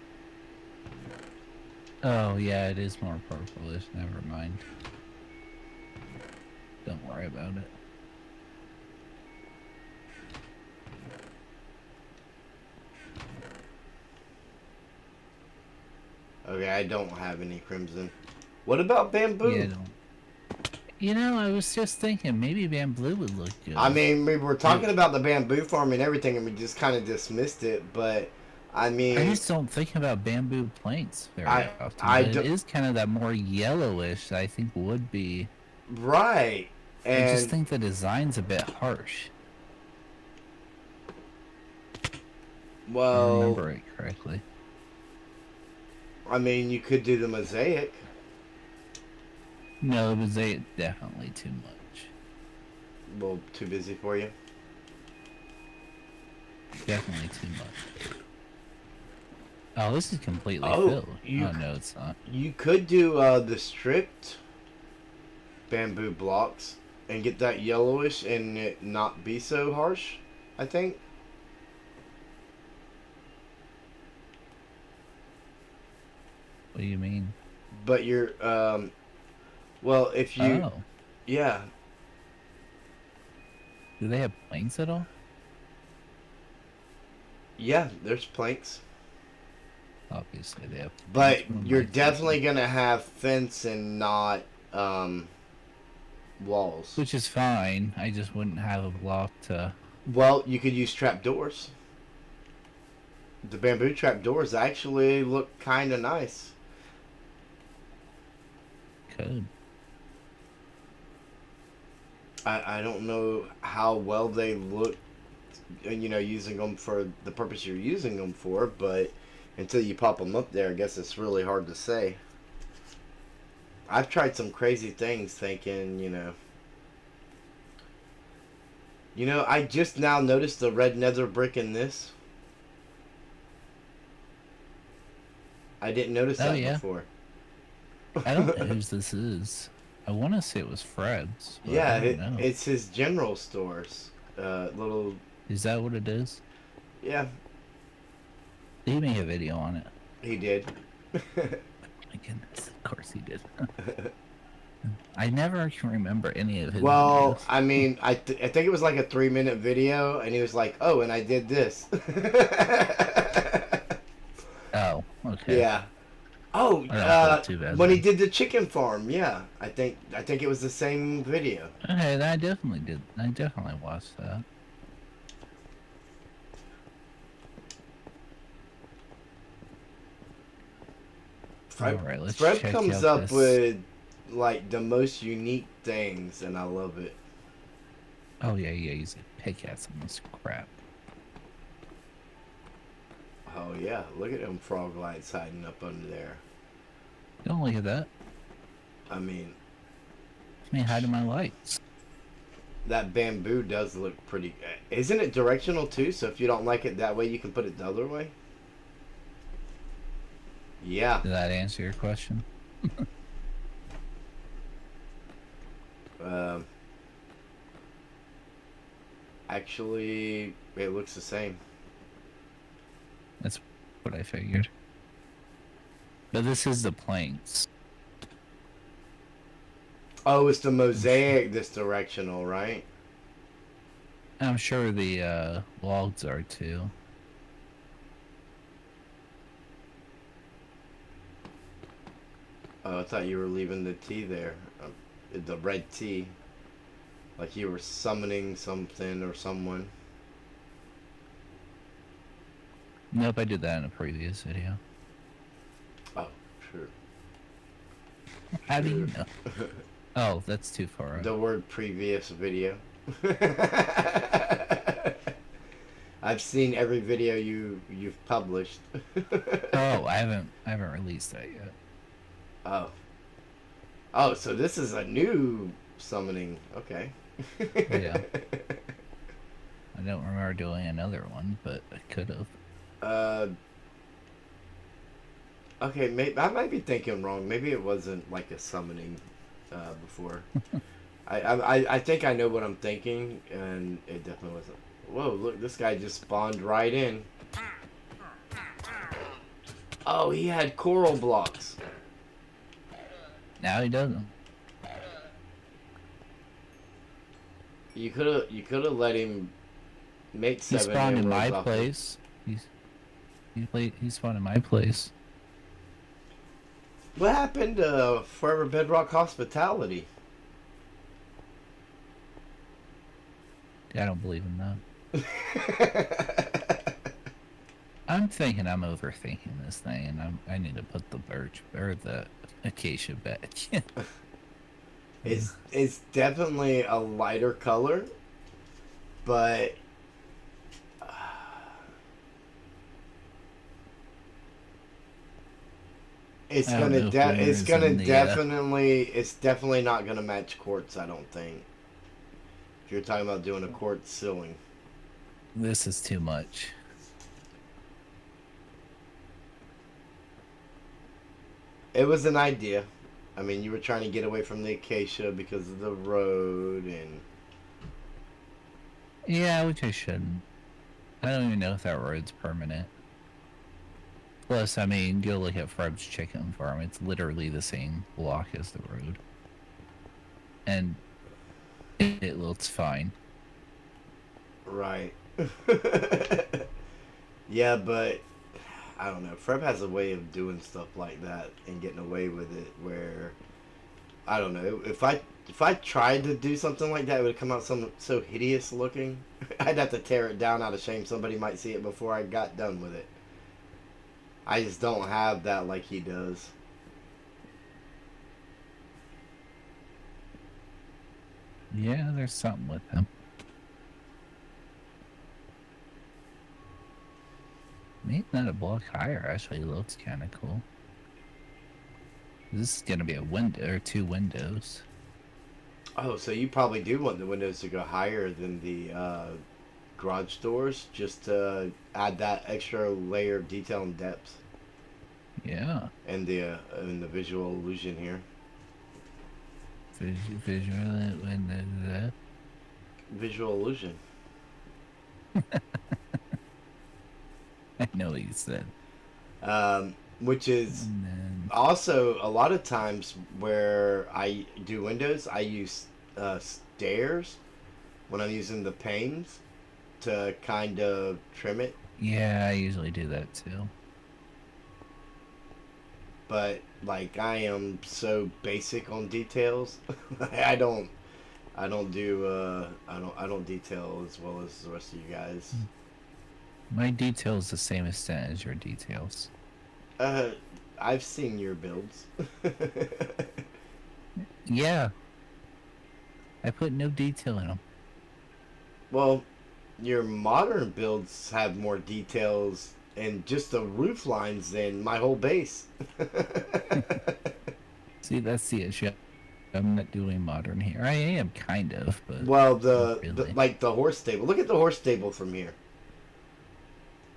Oh, yeah, it is more purplish. Never mind. Don't worry about it. Okay, I don't have any crimson. What about bamboo? Yeah, don't. You know, I was just thinking maybe bamboo would look good. I mean, we were talking about the bamboo farm and everything, and we just kind of dismissed it. But I mean, I just don't think about bamboo planks very often. It is kind of that more yellowish that I think would be. Right. And I just think the design's a bit harsh. Well, I remember it correctly. I mean, you could do the mosaic. No, the mosaic definitely too much. Well, too busy for you. Definitely too much. Oh, this is completely filled. Oh no, it's not. You could do the stripped bamboo blocks and get that yellowish and it not be so harsh, I think. What do you mean? But you're well, if you Oh. Yeah. Do they have planks at all? Yeah, there's planks. Obviously they have. But you're definitely gonna have fence and not walls. Which is fine. I just wouldn't have a block to. Well, you could use trap doors. The bamboo trap doors actually look kind of nice. Could. I don't know how well they look, you know, using them for the purpose you're using them for, but until you pop them up there, I guess it's really hard to say. I've tried some crazy things thinking, I just now noticed the red nether brick in this. I didn't notice that before. I don't know whose this is. I want to say it was Fred's. Yeah, it's his general stores. Little. Is that what it is? Yeah. He made a video on it. He did. Oh my goodness, of course he did. I never can remember any of his videos. I mean, I think it was like a 3-minute video, and he was like, "Oh, and I did this." Oh, okay. Yeah. Oh, when he did the chicken farm, yeah. I think it was the same video. Okay, I definitely did. I definitely watched that. Fred comes up with like the most unique things, and I love it. Oh yeah, he's a pickaxe on this crap. Oh yeah, look at them frog lights hiding up under there. Don't look at that. I mean, blocks me hiding my lights. That bamboo does look pretty. Isn't it directional too? So if you don't like it that way, you can put it the other way. Yeah. Did that answer your question? Um. Actually, it looks the same. That's what I figured. But this is the planks. Oh, it's the mosaic that's directional, right? I'm sure the logs are too. Oh, I thought you were leaving the T there. The red T. Like you were summoning something or someone. Nope, I did that in a previous video. Oh, sure. How do you know? Oh, that's too far The up. word previous video. I've seen every video you've published. Oh, I haven't released that yet. Oh. Oh, so this is a new summoning. Okay. Yeah. I don't remember doing another one, but I could have. Okay, I might be thinking wrong. Maybe it wasn't like a summoning before. I think I know what I'm thinking, and it definitely wasn't. Whoa, look, this guy just spawned right in. Oh, he had coral blocks. Now he doesn't. You could have let him make He 7 spawned in emeralds my off place. He spawned in my place. What happened to Forever Bedrock Hospitality? I don't believe in that. I'm thinking I'm overthinking this thing, and I need to put the birch or the acacia back. It's definitely a lighter color, but it's I don't gonna know if winners in the, it's definitely not gonna match quartz. I don't think. If you're talking about doing a quartz ceiling. This is too much. It was an idea. I mean, you were trying to get away from the acacia because of the road and. Yeah, which I shouldn't. I don't even know if that road's permanent. Plus, I mean, go look at Freb's chicken farm. It's literally the same block as the road. And it looks fine. Right. Yeah, but I don't know. Freb has a way of doing stuff like that and getting away with it where I don't know. If I tried to do something like that, it would come out so hideous looking. I'd have to tear it down out of shame. Somebody might see it before I got done with it. I just don't have that like he does. Yeah, there's something with him. Maybe not a block higher actually looks kind of cool. This is gonna be a window or 2 windows. Oh, so you probably do want the windows to go higher than the garage doors just to add that extra layer of detail and depth. Yeah. And the visual illusion here. Visual windows. Visual illusion. I know what you said. Which is And then, also a lot of times where I do windows, I use stairs when I'm using the panes to kind of trim it. yeah, I usually do that too. But like I am so basic on details, I don't detail as well as the rest of you guys. My detail is the same extent as your details. I've seen your builds. Yeah. I put no detail in them. Well, your modern builds have more details and just the roof lines than my whole base. See, that's the issue. I'm not doing modern here. I am kind of, but Well, not the really. like the horse stable. Look at the horse stable from here.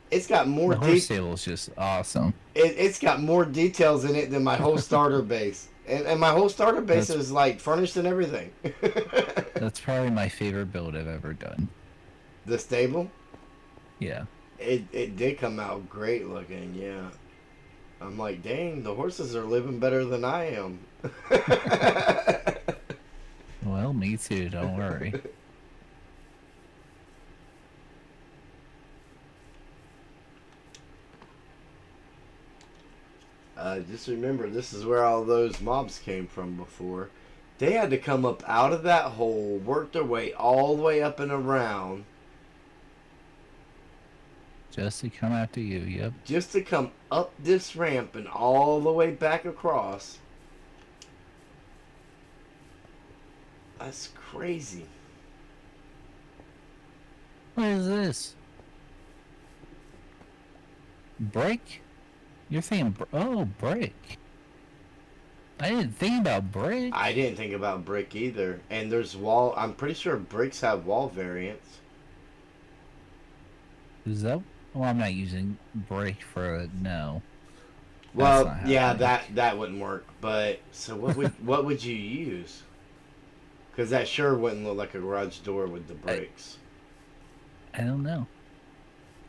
It's got more The horse de- stable is just awesome. it's got more details in it than my whole starter base. And my whole starter base That's is like furnished and everything. that's probably my favorite build I've ever done. The stable? Yeah. It did come out great looking, yeah. I'm like, dang, the horses are living better than I am. Well, me too. Don't worry. Just remember, this is where all those mobs came from before. They had to come up out of that hole, work their way all the way up and around, Just to come after you. Yep. just to come up this ramp and all the way back across. That's crazy. What is this? Brick? You're saying brick. I didn't think about brick. I didn't think about brick either. And there's wall. I'm pretty sure bricks have wall variants. Is that? Well, I'm not using brick for a no. Well, not yeah, happening. that wouldn't work. But so what would you use? Because that sure wouldn't look like a garage door with the bricks. I don't know.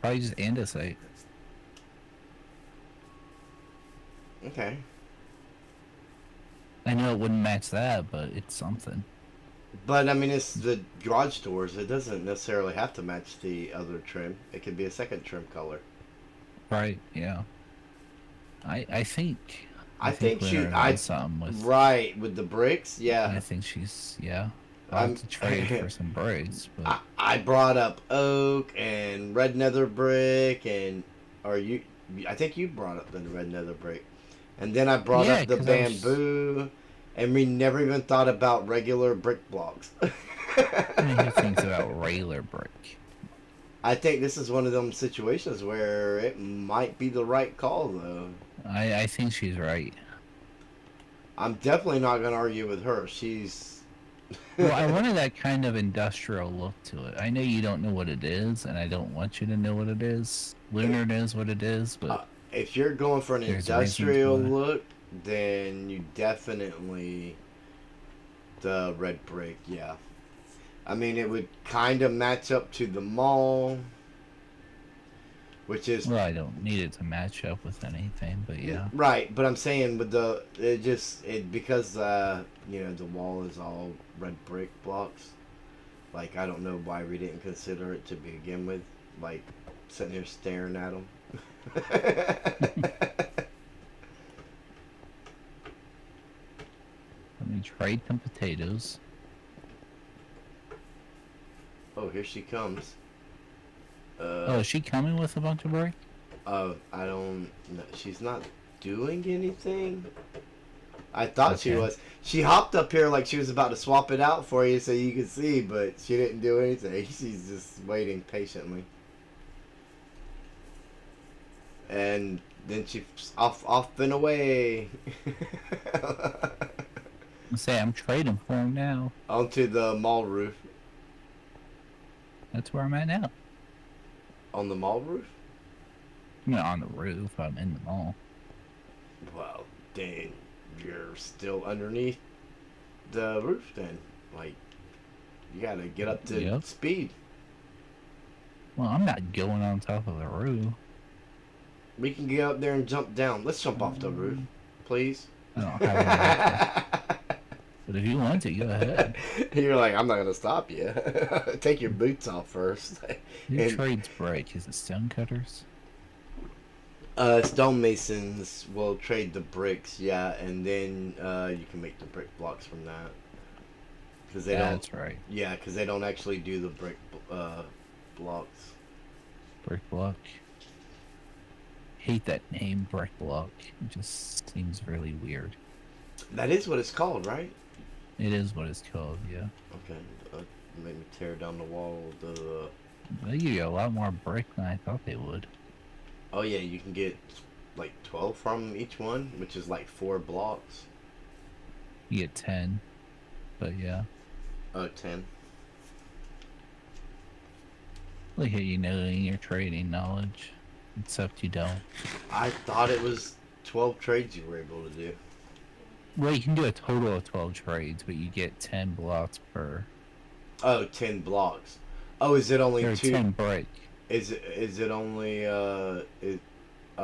Probably just andesite. Okay. I know it wouldn't match that, but it's something. But I mean, it's the garage doors. It doesn't necessarily have to match the other trim. It could be a second trim color. Right? Yeah. I think. I think Lunar knows something with. right with the bricks. Yeah, I think she's yeah. I'll I'm have to trade for some bricks, but I brought up oak and red nether brick or you. I think you brought up the red nether brick, and then I brought Yeah, up the 'cause I was- bamboo, and we never even thought about regular brick blocks. I mean, who thinks about regular brick? I think this is one of them situations where it might be the right call, though. I think she's right. I'm definitely not going to argue with her. She's. Well, I wanted that kind of industrial look to it. I know you don't know what it is, and I don't want you to know what it is. Lunar knows what it is, but If you're going for an there's industrial reasons why. look, then you definitely. The red brick, yeah. I mean, it would kind of match up to the mall, which is Well, I don't need it to match up with anything, but yeah. right. But I'm saying with the because you know the wall is all red brick blocks. Like I don't know why we didn't consider it to begin with. Like sitting here staring at them. Let me trade some potatoes. Oh, here she comes. Oh, is she coming with a bunch of brick? I don't know. She's not doing anything. I thought she Okay. was. She hopped up here like she was about to swap it out for you so you could see, but she didn't do anything. She's just waiting patiently. And then she off and away. Say I'm trading for him now. Onto the mall roof. That's where I'm at now. On the mall roof? I'm not on the roof. I'm in the mall. Well, dang, you're still underneath the roof then. Like, you gotta get up to Yep. speed. Well, I'm not going on top of the roof. We can get up there and jump down. Let's jump off the roof, please. I don't have any. But if you want to, go ahead. You're like, I'm not gonna stop you. Take your boots off first. Who And- trades brick? Is it stonecutters? Stonemasons will trade the bricks, yeah, and then you can make the brick blocks from that. Because they don't. That's right. Yeah, because they don't actually do the brick blocks. Brick block. Hate that name, brick block. It just seems really weird. That is what it's called, right? It is what it's called, yeah. Okay, make me tear down the wall. They give you a lot more brick than I thought they would. Oh yeah, you can get like 12 from each one, which is like 4 blocks. You get 10. But yeah, Oh, 10. look at you knowing your trading knowledge, except you don't. I thought it was 12 trades you were able to do. Well, you can do a total of 12 trades, but you get 10 blocks per. Oh, 10 blocks. Oh, is it only Or two? 10 break. Is it only oh,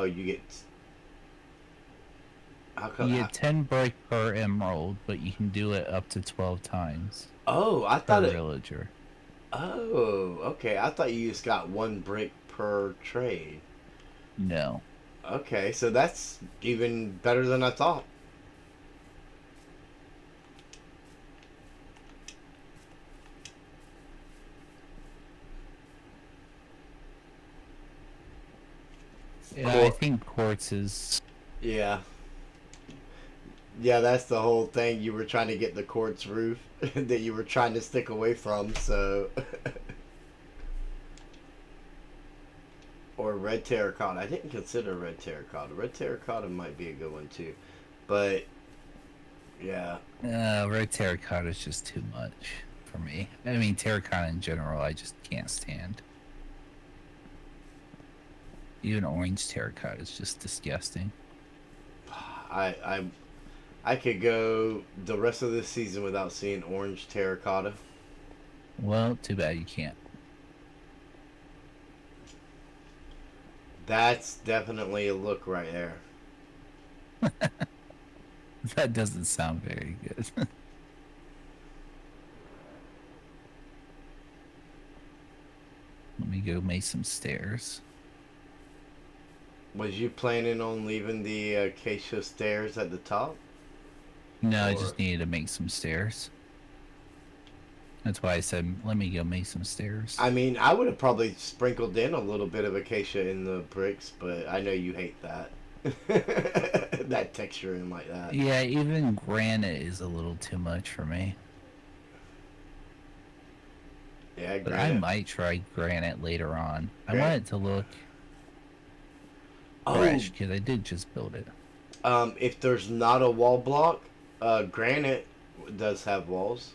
you get how come You how, get 10 break per emerald, but you can do it up to 12 times oh, I per thought it villager. oh, okay. I thought you just got one brick per trade. No. Okay, so that's even better than I thought. Yeah, I Cool. think quartz is. Yeah. Yeah, that's the whole thing. You were trying to get the quartz roof that you were trying to stick away from, so. Or red terracotta. I didn't consider red terracotta. Red terracotta might be a good one too. But, yeah. Red terracotta is just too much for me. I mean, terracotta in general, I just can't stand. Even orange terracotta is just disgusting. I, I, I could go the rest of this season without seeing orange terracotta. Well, too bad you can't. That's definitely a look right there. That doesn't sound very good. Let me go make some stairs. Was you planning on leaving the acacia stairs at the top? No, I Or just needed to make some stairs. That's why I said, let me go make some stairs. I mean, I would have probably sprinkled in a little bit of acacia in the bricks, but I know you hate that. That texture and like that. Yeah, even granite is a little too much for me. Yeah, But I might try granite later on. I want it to look fresh because I did just build it. If there's not a wall block, granite does have walls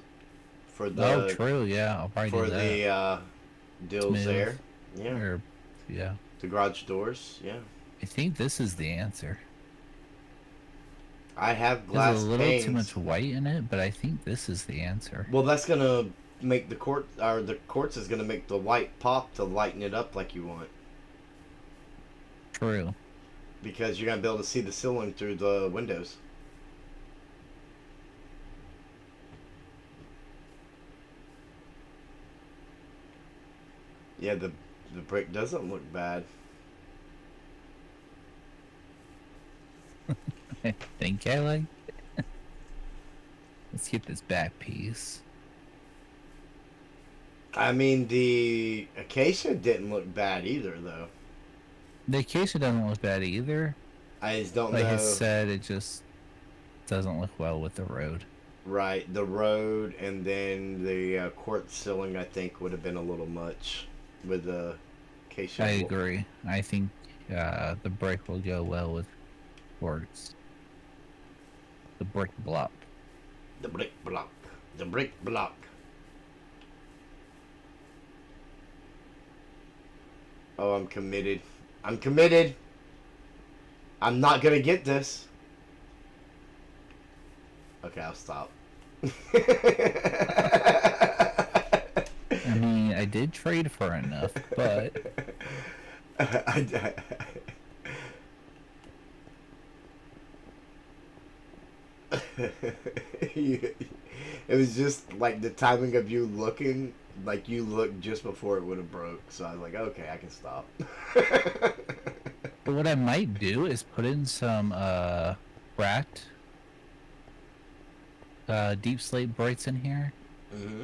for the. Oh, true. Yeah, I'll probably for do that. the deals Smooth. there. Yeah. Or, yeah. The garage doors. Yeah. I think this is the answer. I have glass There's a little panes. too much white in it, but I think this is the answer. Well, that's gonna make the quartz is gonna make the white pop to lighten it up like you want. True. Because you're gonna be able to see the ceiling through the windows. Yeah, the brick doesn't look bad. I think I like it. Let's get this back piece. I mean, the acacia didn't look bad either, though. The acacia doesn't look bad either. I just don't Like know. I said, it just doesn't look well with the road. Right, the road and then the quartz ceiling, I think, would have been a little much with the acacia. I agree. I think the brick will go well with quartz. The brick block. The brick block. The brick block. Oh, I'm committed. I'm committed. I'm not gonna get this. Okay, I'll stop. I mean, I did trade for enough, but it was just like the timing of you looking, like you looked just before it would have broke. So I was like, okay, I can stop. what I might do is put in some cracked Deepslate brights in here. Mm-hmm.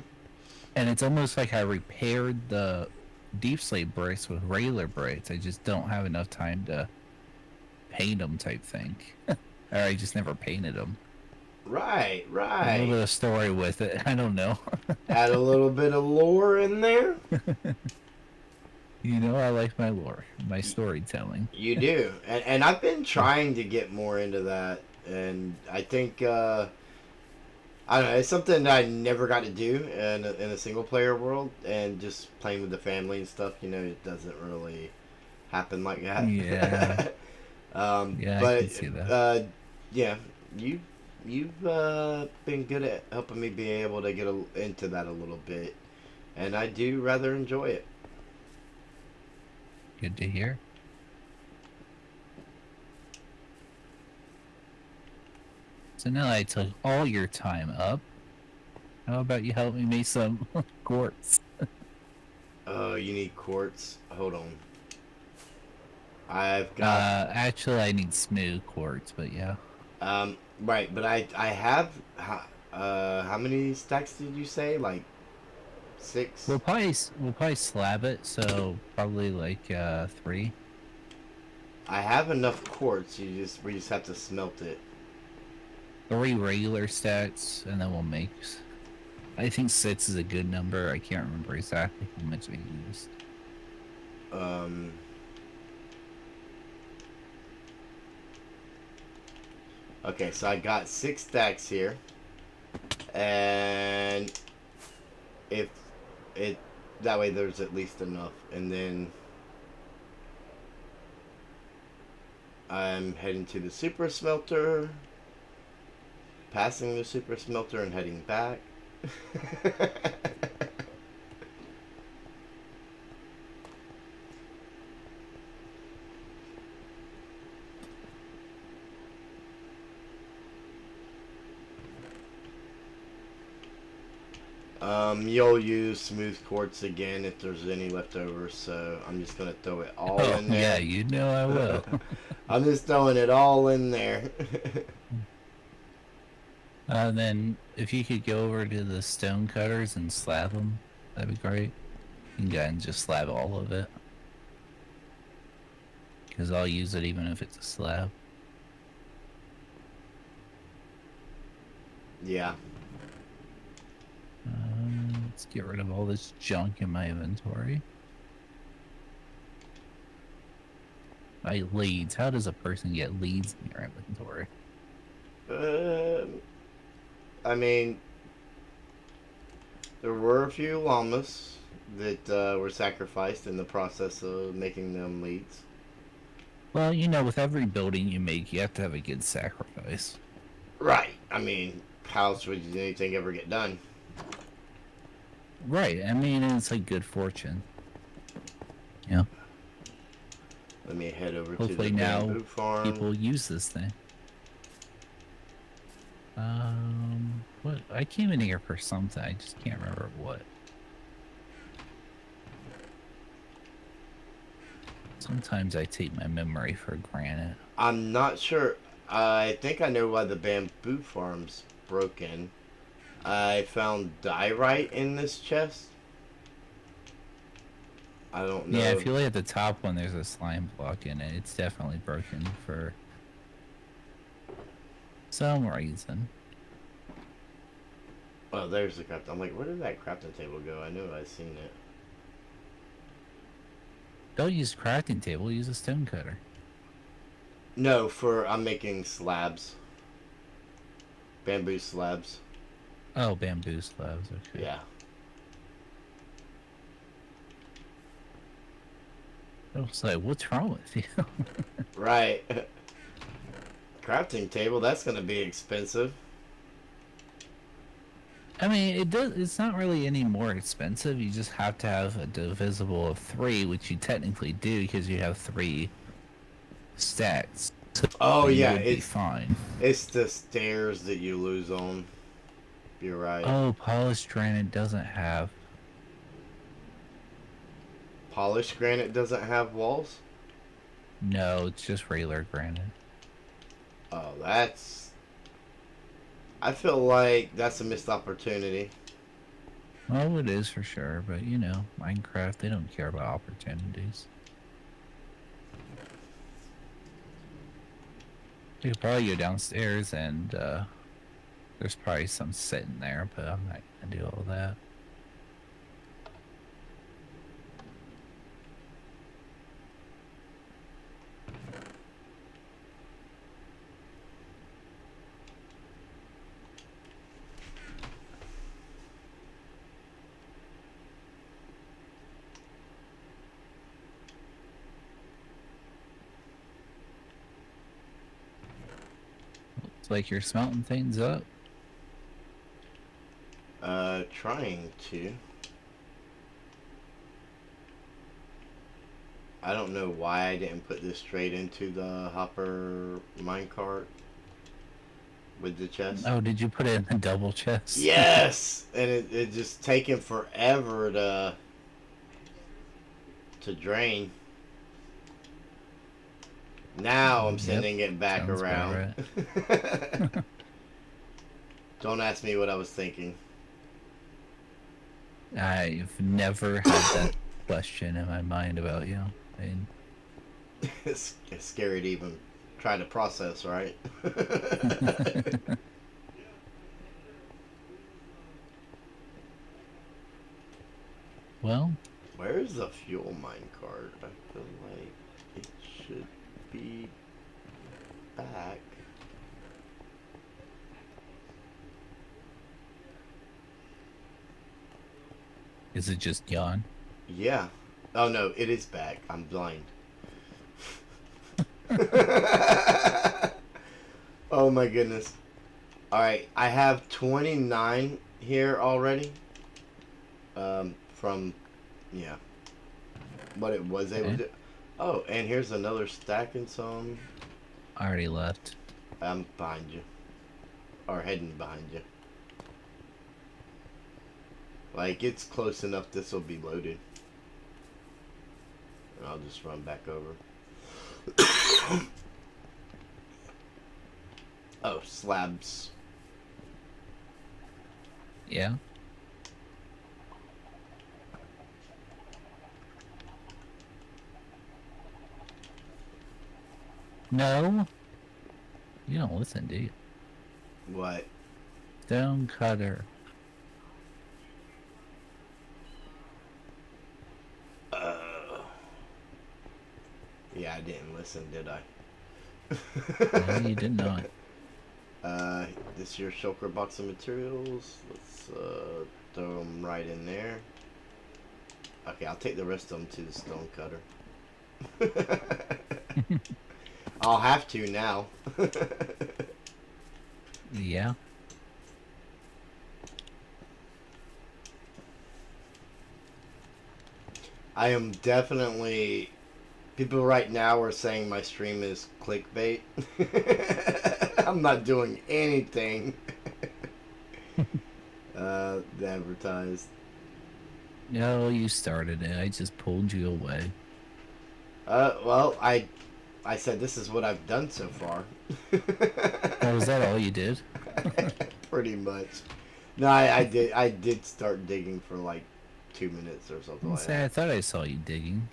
And it's almost like I repaired the Deepslate bricks with regular bricks. I just don't have enough time to paint them type thing. Or I just never painted them. Right, A right. little bit of story with it. I don't know. Add a little bit of lore in there. You know, I like my lore, my storytelling. You do. And I've been trying to get more into that. And I think I don't know. It's something that I never got to do in a single player world, and just playing with the family and stuff. You know, it doesn't really happen like Yeah. that. Yeah, I But can see that. yeah, you you've been good at helping me be able to get into that a little bit, and I do rather enjoy it. Good to hear. So now I took all your time up. How about you help me make some quartz? Oh, you need quartz. Hold on. I've got Actually, I need smooth quartz, but yeah. right, but I have how many stacks did you say? Like six? We'll probably slab it, so probably like 3. I have enough quartz. We just have to smelt it. 3 regular stacks, and then we'll make. I think 6 is a good number. I can't remember exactly how much I used. Um. Okay, so I got 6 stacks here, and if it that way there's at least enough, and then I'm heading to the super smelter, passing the super smelter, and heading back. You'll use smooth quartz again if there's any left over, so I'm just gonna throw it all Oh in yeah, there. you know I will. I'm just throwing it all in there. Then if you could go over to the stone cutters and slab them, that'd be great. You can go ahead and just slab all of it, because I'll use it even if it's a slab. Yeah. Let's get rid of all this junk in my inventory. My leads. How does a person get leads in your inventory? Um, I mean, there were a few llamas that were sacrificed in the process of making them leads. Well, with every building you make, you have to have a good sacrifice. Right. I mean, how else would anything ever get done? Right. I mean, it's like good fortune. Yeah. Let me head over to the Hopefully now bamboo farm. people use this thing. What? I came in here for something. I just can't remember what. Sometimes I take my memory for granted. I'm not sure. I think I know why the bamboo farm's broken. I found diorite in this chest. I don't know. Yeah, if you look at the top one, there's a slime block in it. It's definitely broken for some reason. Oh, there's the craft. I'm like, where did that crafting table go? I knew I'd seen it. Don't use crafting table, use a stone cutter. No, I'm making slabs. Bamboo slabs. Oh, bamboo slabs, okay. Yeah. I was like, what's wrong with you? Right. Crafting table, that's gonna be expensive. I mean, it's not really any more expensive. You just have to have a divisible of 3, which you technically do because you have 3 stacks. So Oh you yeah, would be fine. it's the stairs that you lose on. You're right. Oh, polished granite doesn't have. Polished granite doesn't have walls? No, it's just regular granite. Oh, I feel like that's a missed opportunity. Well, it is for sure, but Minecraft, they don't care about opportunities. You could probably go downstairs and there's probably some sitting there, but I'm not gonna do all that. like you're smelting things up? Trying to. I don't know why I didn't put this straight into the hopper minecart with the chest. Oh, did you put it in the double chest? Yes! And it just taken forever to drain. Now I'm sending it back Sounds about around. right. Don't ask me what I was thinking. I've never had that question in my mind about you. I mean, It's scary to even try to process, right? well, Where's the fuel minecart? I feel like it should be back. is it just gone? Yeah. Oh no, it is back. I'm blind. Oh my goodness. Alright, I have 29 here already. From, yeah, what it was able to do. Oh, and here's another stack and some. I already left. I'm behind you. Or heading behind you. Like, it's close enough this will be loaded. And I'll just run back over. Oh, slabs. Yeah. No. You don't listen, do you? What? Stone cutter. Yeah, I didn't listen, did I? No, you did not. This your shulker box of materials. Let's throw them right in there. Okay, I'll take the rest of them to the stone cutter. I'll have to now. Yeah. I am definitely. People right now are saying my stream is clickbait. I'm not doing anything. Advertised. No, you started it. I just pulled you away. Well, I said this is what I've done so far. Oh, was that all you did? Pretty much. No, I did start digging for like 2 minutes or something like I that. thought I saw you digging.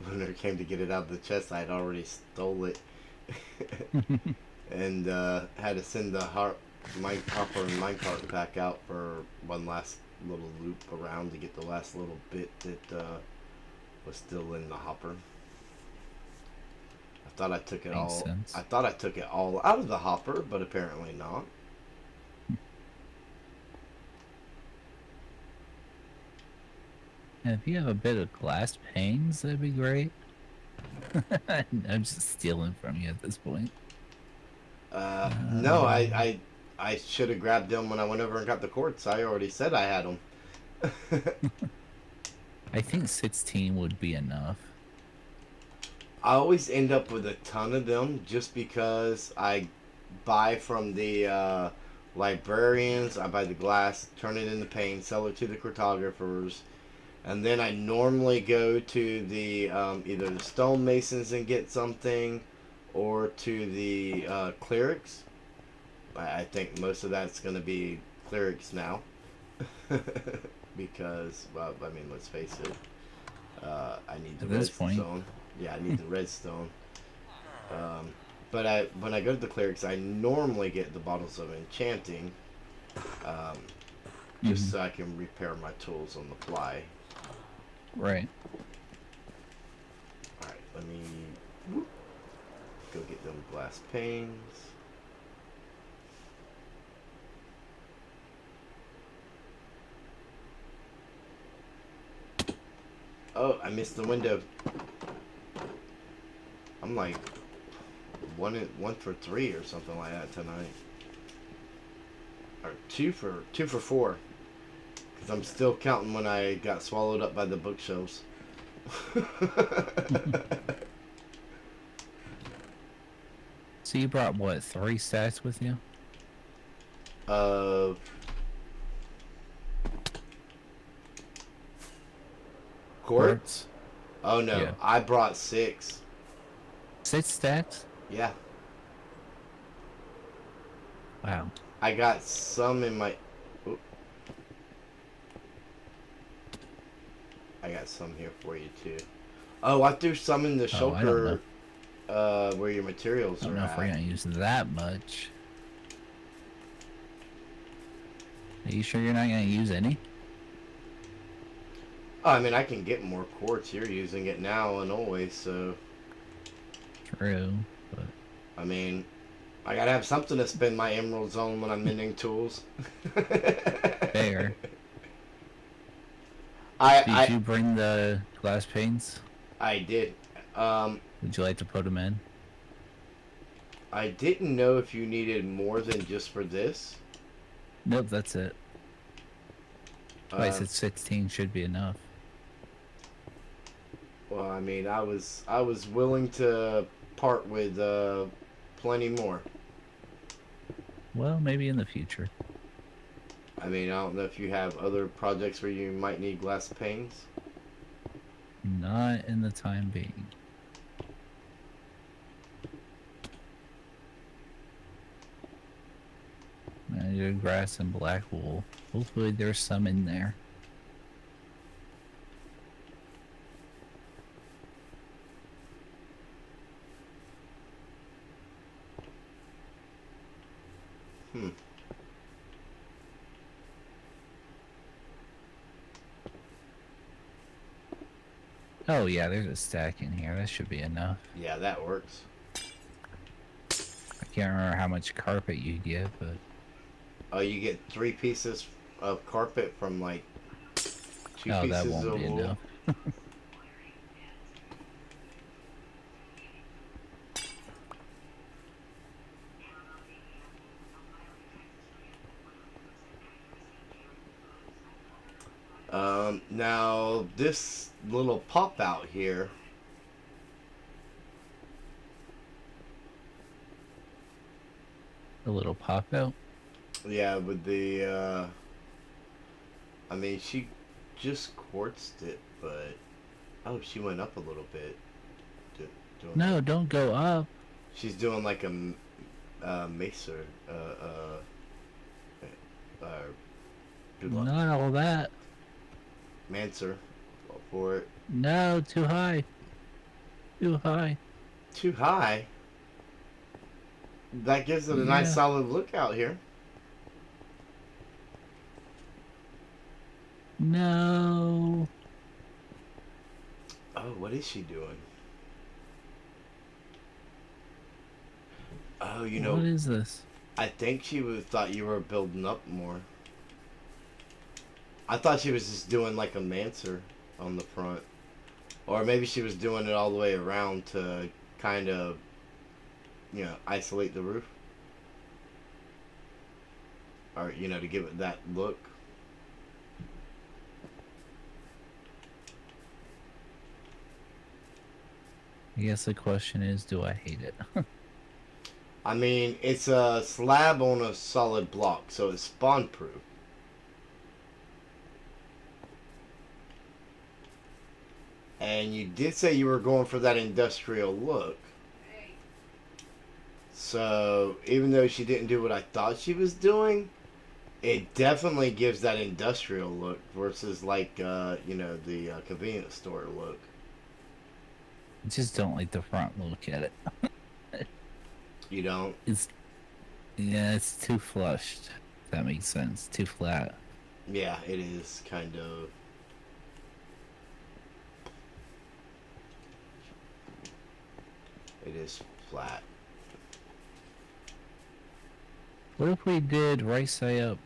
When I came to get it out of the chest, I had already stole it. And had to send the hopper and minecart pack out for one last little loop around to get the last little bit that was still in the hopper. I thought I took it Makes all. sense. I thought I took it all out of the hopper, but apparently not. If you have a bit of glass panes, that'd be great. I'm just stealing from you at this point. No, I should have grabbed them when I went over and got the quartz. I already said I had them. I think 16 would be enough. I always end up with a ton of them just because I buy from the librarians. I buy the glass, turn it into paint, sell it to the cartographers, and then I normally go to the either the stonemasons and get something, or to the clerics. I think most of that's going to be clerics now. Because, well, I mean, let's face it. I need the At this point. redstone. Yeah, I need the redstone. But when I go to the clerics, I normally get the bottles of enchanting, just so I can repair my tools on the fly. Right. All right, let me go get them glass panes. Oh, I missed the window. I'm like one for 3 or something like that tonight, or two for 4, because I'm still counting when I got swallowed up by the bookshelves. So you brought what, 3 stacks with you? Quartz? Oh no, Yeah. I brought 6. 6 stacks? Yeah. Wow. I got some in my... Oop. I got some here for you too. Oh, I threw some in the shulker, where your materials I don't are know if we're at. gonna use that much. Are you sure you're not gonna use any? Oh, I mean, I can get more quartz. You're using it now and always, so... True, but... I mean, I gotta have something to spend my emeralds on when I'm mending tools. Fair. Did you bring the glass panes? I did. Would you like to put them in? I didn't know if you needed more than just for this. Nope, that's it. I said 16 should be enough. Well, I mean, I was willing to part with plenty more. Well, maybe in the future. I mean, I don't know if you have other projects where you might need glass panes. Not in the time being. Grass and black wool. Hopefully there's some in there. Oh yeah, there's a stack in here. That should be enough. Yeah, that works. I can't remember how much carpet you get, but... Oh, you get 3 pieces of carpet from like 2 oh, pieces that won't of be wool. enough. Now this little pop out here. A little pop out? Yeah, with the, I mean, she just quartzed it, but, oh, she went up a little bit. No, don't go up. She's doing like a macer, Not all that. Mancer for it. No, too high. Too high. Too high? That gives it a nice solid look out here. No. Oh, what is she doing? Oh, you know. What is this? I think she thought you were building up more. I thought she was just doing like a mancer on the front. Or maybe she was doing it all the way around to kind of, you know, isolate the roof. Or, you know, to give it that look. I guess the question is, do I hate it? I mean, it's a slab on a solid block, so it's spawn proof. And you did say you were going for that industrial look. So, even though she didn't do what I thought she was doing, it definitely gives that industrial look versus like, you know, the convenience store look. I just don't like the front look at it. You don't? It's yeah, it's too flushed. If that makes sense. Too flat. Yeah, it is kind of. It is flat. What if we did right side up?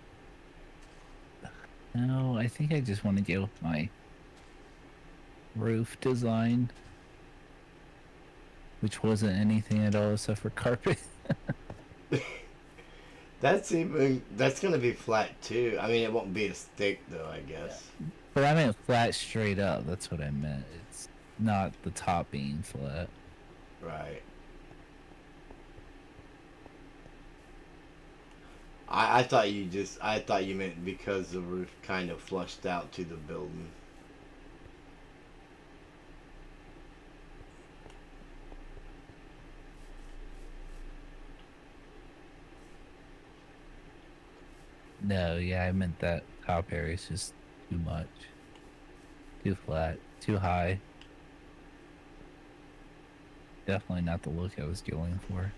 No, I think I just want to go with my roof design, which wasn't anything at all except for carpet. That's gonna be flat too. I mean, it won't be as thick though, I guess. But I meant flat straight up. That's what I meant. It's not the top being flat. Right. I thought you meant because the roof kind of flushed out to the building. No, yeah, I meant that top area is just too much. Too flat. Too high. Definitely not the look I was going for.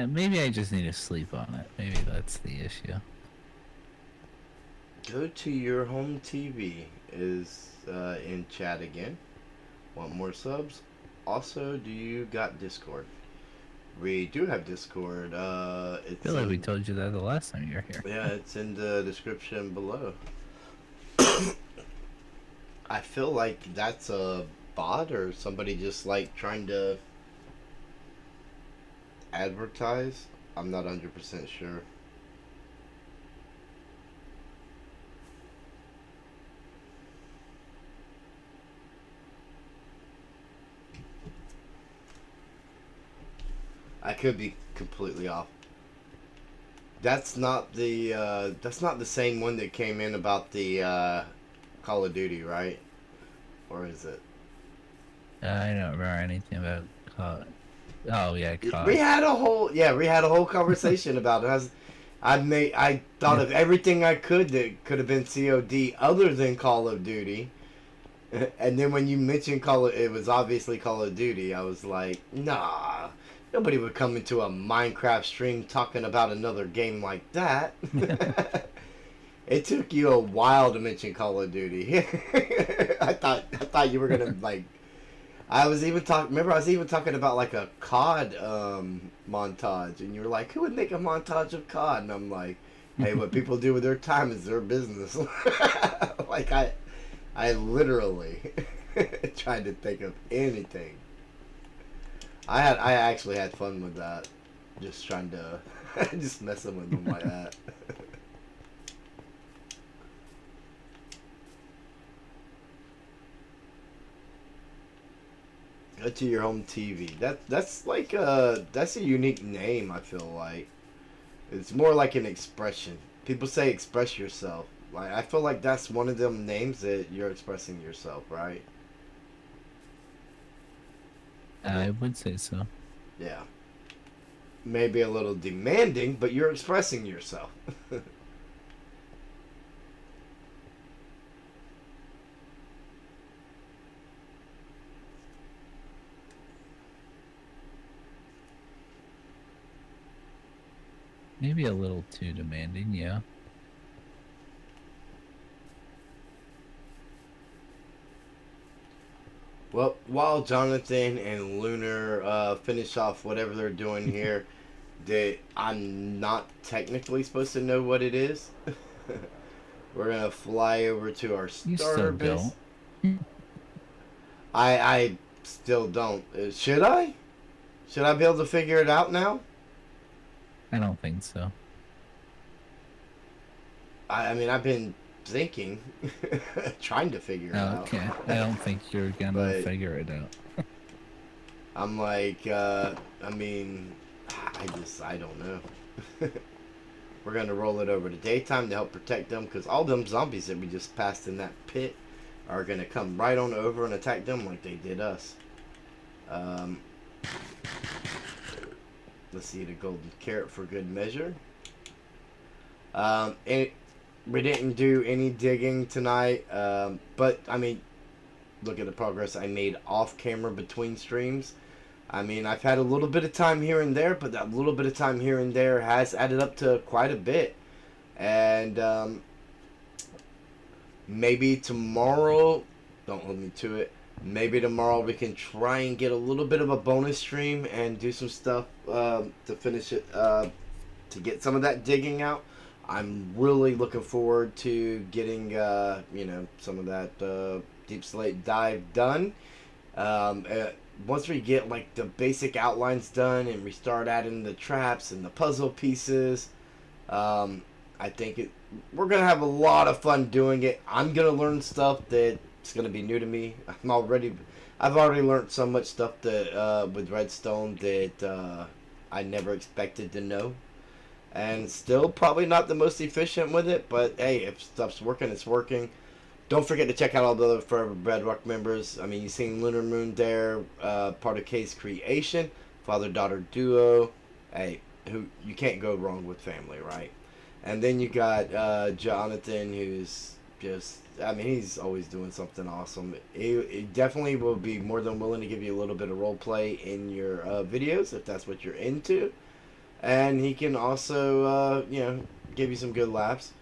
Maybe I just need to sleep on it. Maybe that's the issue. Go to your home TV is in chat again. Want more subs? Also, do you got Discord? We do have Discord. I It's feel like we in, told you that the last time you were here. yeah, it's in the description below. I feel like that's a bot or somebody just like trying to advertise. I'm not 100% sure. I could be completely off. That's not the same one that came in about the Call of Duty, right? Or is it? I don't remember anything about COD. Oh yeah, COD. We had a whole conversation about it. I thought of everything I could that could have been COD other than Call of Duty. And then when you mentioned it was obviously Call of Duty. I was like, nah, nobody would come into a Minecraft stream talking about another game like that. It took you a while to mention Call of Duty. I thought you were gonna like. I was even talking. Remember, I was even talking about like a COD montage, and you were like, "Who would make a montage of COD?" And I'm like, "Hey, what people do with their time is their business." Like I literally tried to think of anything. I actually had fun with that, just trying to just messing with them like that. Go to your home TV. That's like that's a unique name. I feel like it's more like an expression. People say express yourself. Like I feel like that's one of them names that you're expressing yourself, right? I would say so. Yeah. Maybe a little demanding, but you're expressing yourself. Maybe a little too demanding, yeah. Well, while Jonathan and Lunar finish off whatever they're doing here, that I'm not technically supposed to know what it is. We're gonna fly over to our You starter still base. don't. I still don't. Should I? Should I be able to figure it out now? I don't think so. I mean, I've been thinking, trying to figure it out. Okay. I don't think you're gonna But- figure it out. I'm like, I mean, I don't know. We're going to roll it over to daytime to help protect them, because all them zombies that we just passed in that pit are going to come right on over and attack them like they did us. Let's see, the golden carrot for good measure. And we didn't do any digging tonight, but I mean, look at the progress I made off camera between streams. I mean, I've had a little bit of time here and there, but that little bit of time here and there has added up to quite a bit. And maybe tomorrow, don't hold me to it, maybe tomorrow we can try and get a little bit of a bonus stream and do some stuff to finish it, to get some of that digging out. I'm really looking forward to getting, you know, some of that Deepslate dive done. Once we get like the basic outlines done and we start adding the traps and the puzzle pieces, I think we're gonna have a lot of fun doing it. I'm gonna learn stuff that's gonna be new to me. I've already learned so much stuff that with redstone that I never expected to know, and still probably not the most efficient with it. But hey, if stuff's working, it's working. Don't forget to check out all the other Forever Bedrock members. I mean, you've seen Lunar Moon there, part of Kay's creation, father-daughter duo. Hey, who you can't go wrong with family, right? And then you got Jonathan, who's just, I mean, he's always doing something awesome. He definitely will be more than willing to give you a little bit of role play in your videos if that's what you're into. And he can also, you know, give you some good laughs.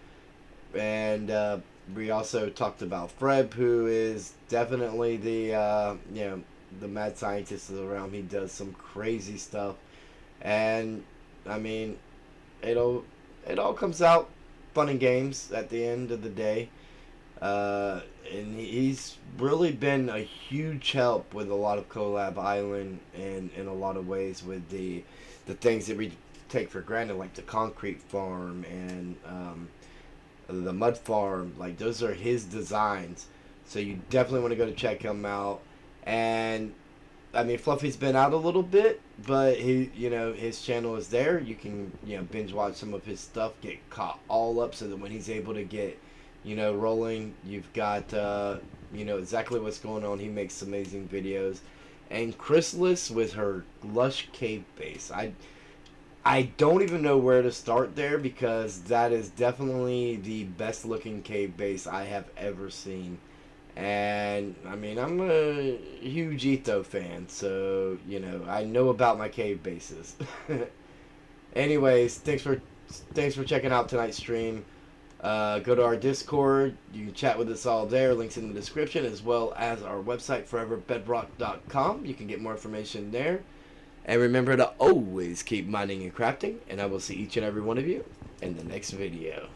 And we also talked about Fred, who is definitely the, you know, the mad scientist of the realm. He does some crazy stuff. And, I mean, it all comes out fun and games at the end of the day. And he's really been a huge help with a lot of Collab Island and in a lot of ways with the things that we take for granted, like the concrete farm and the mud farm. Like, those are his designs, so you definitely want to go to check him out. And I mean, Fluffy's been out a little bit, but he, you know, his channel is there. You can, you know, binge watch some of his stuff, get caught all up, so that when he's able to get, you know, rolling, you've got, you know, exactly what's going on. He makes amazing videos. And Chrysalis with her lush cave base. I don't even know where to start there, because that is definitely the best looking cave base I have ever seen. And I mean, I'm a huge Etho fan, so you know, I know about my cave bases. Anyways, thanks for checking out tonight's stream. Go to our Discord. You can chat with us all there. Links in the description, as well as our website, foreverbedrock.com. You can get more information there. And remember to always keep mining and crafting, and I will see each and every one of you in the next video.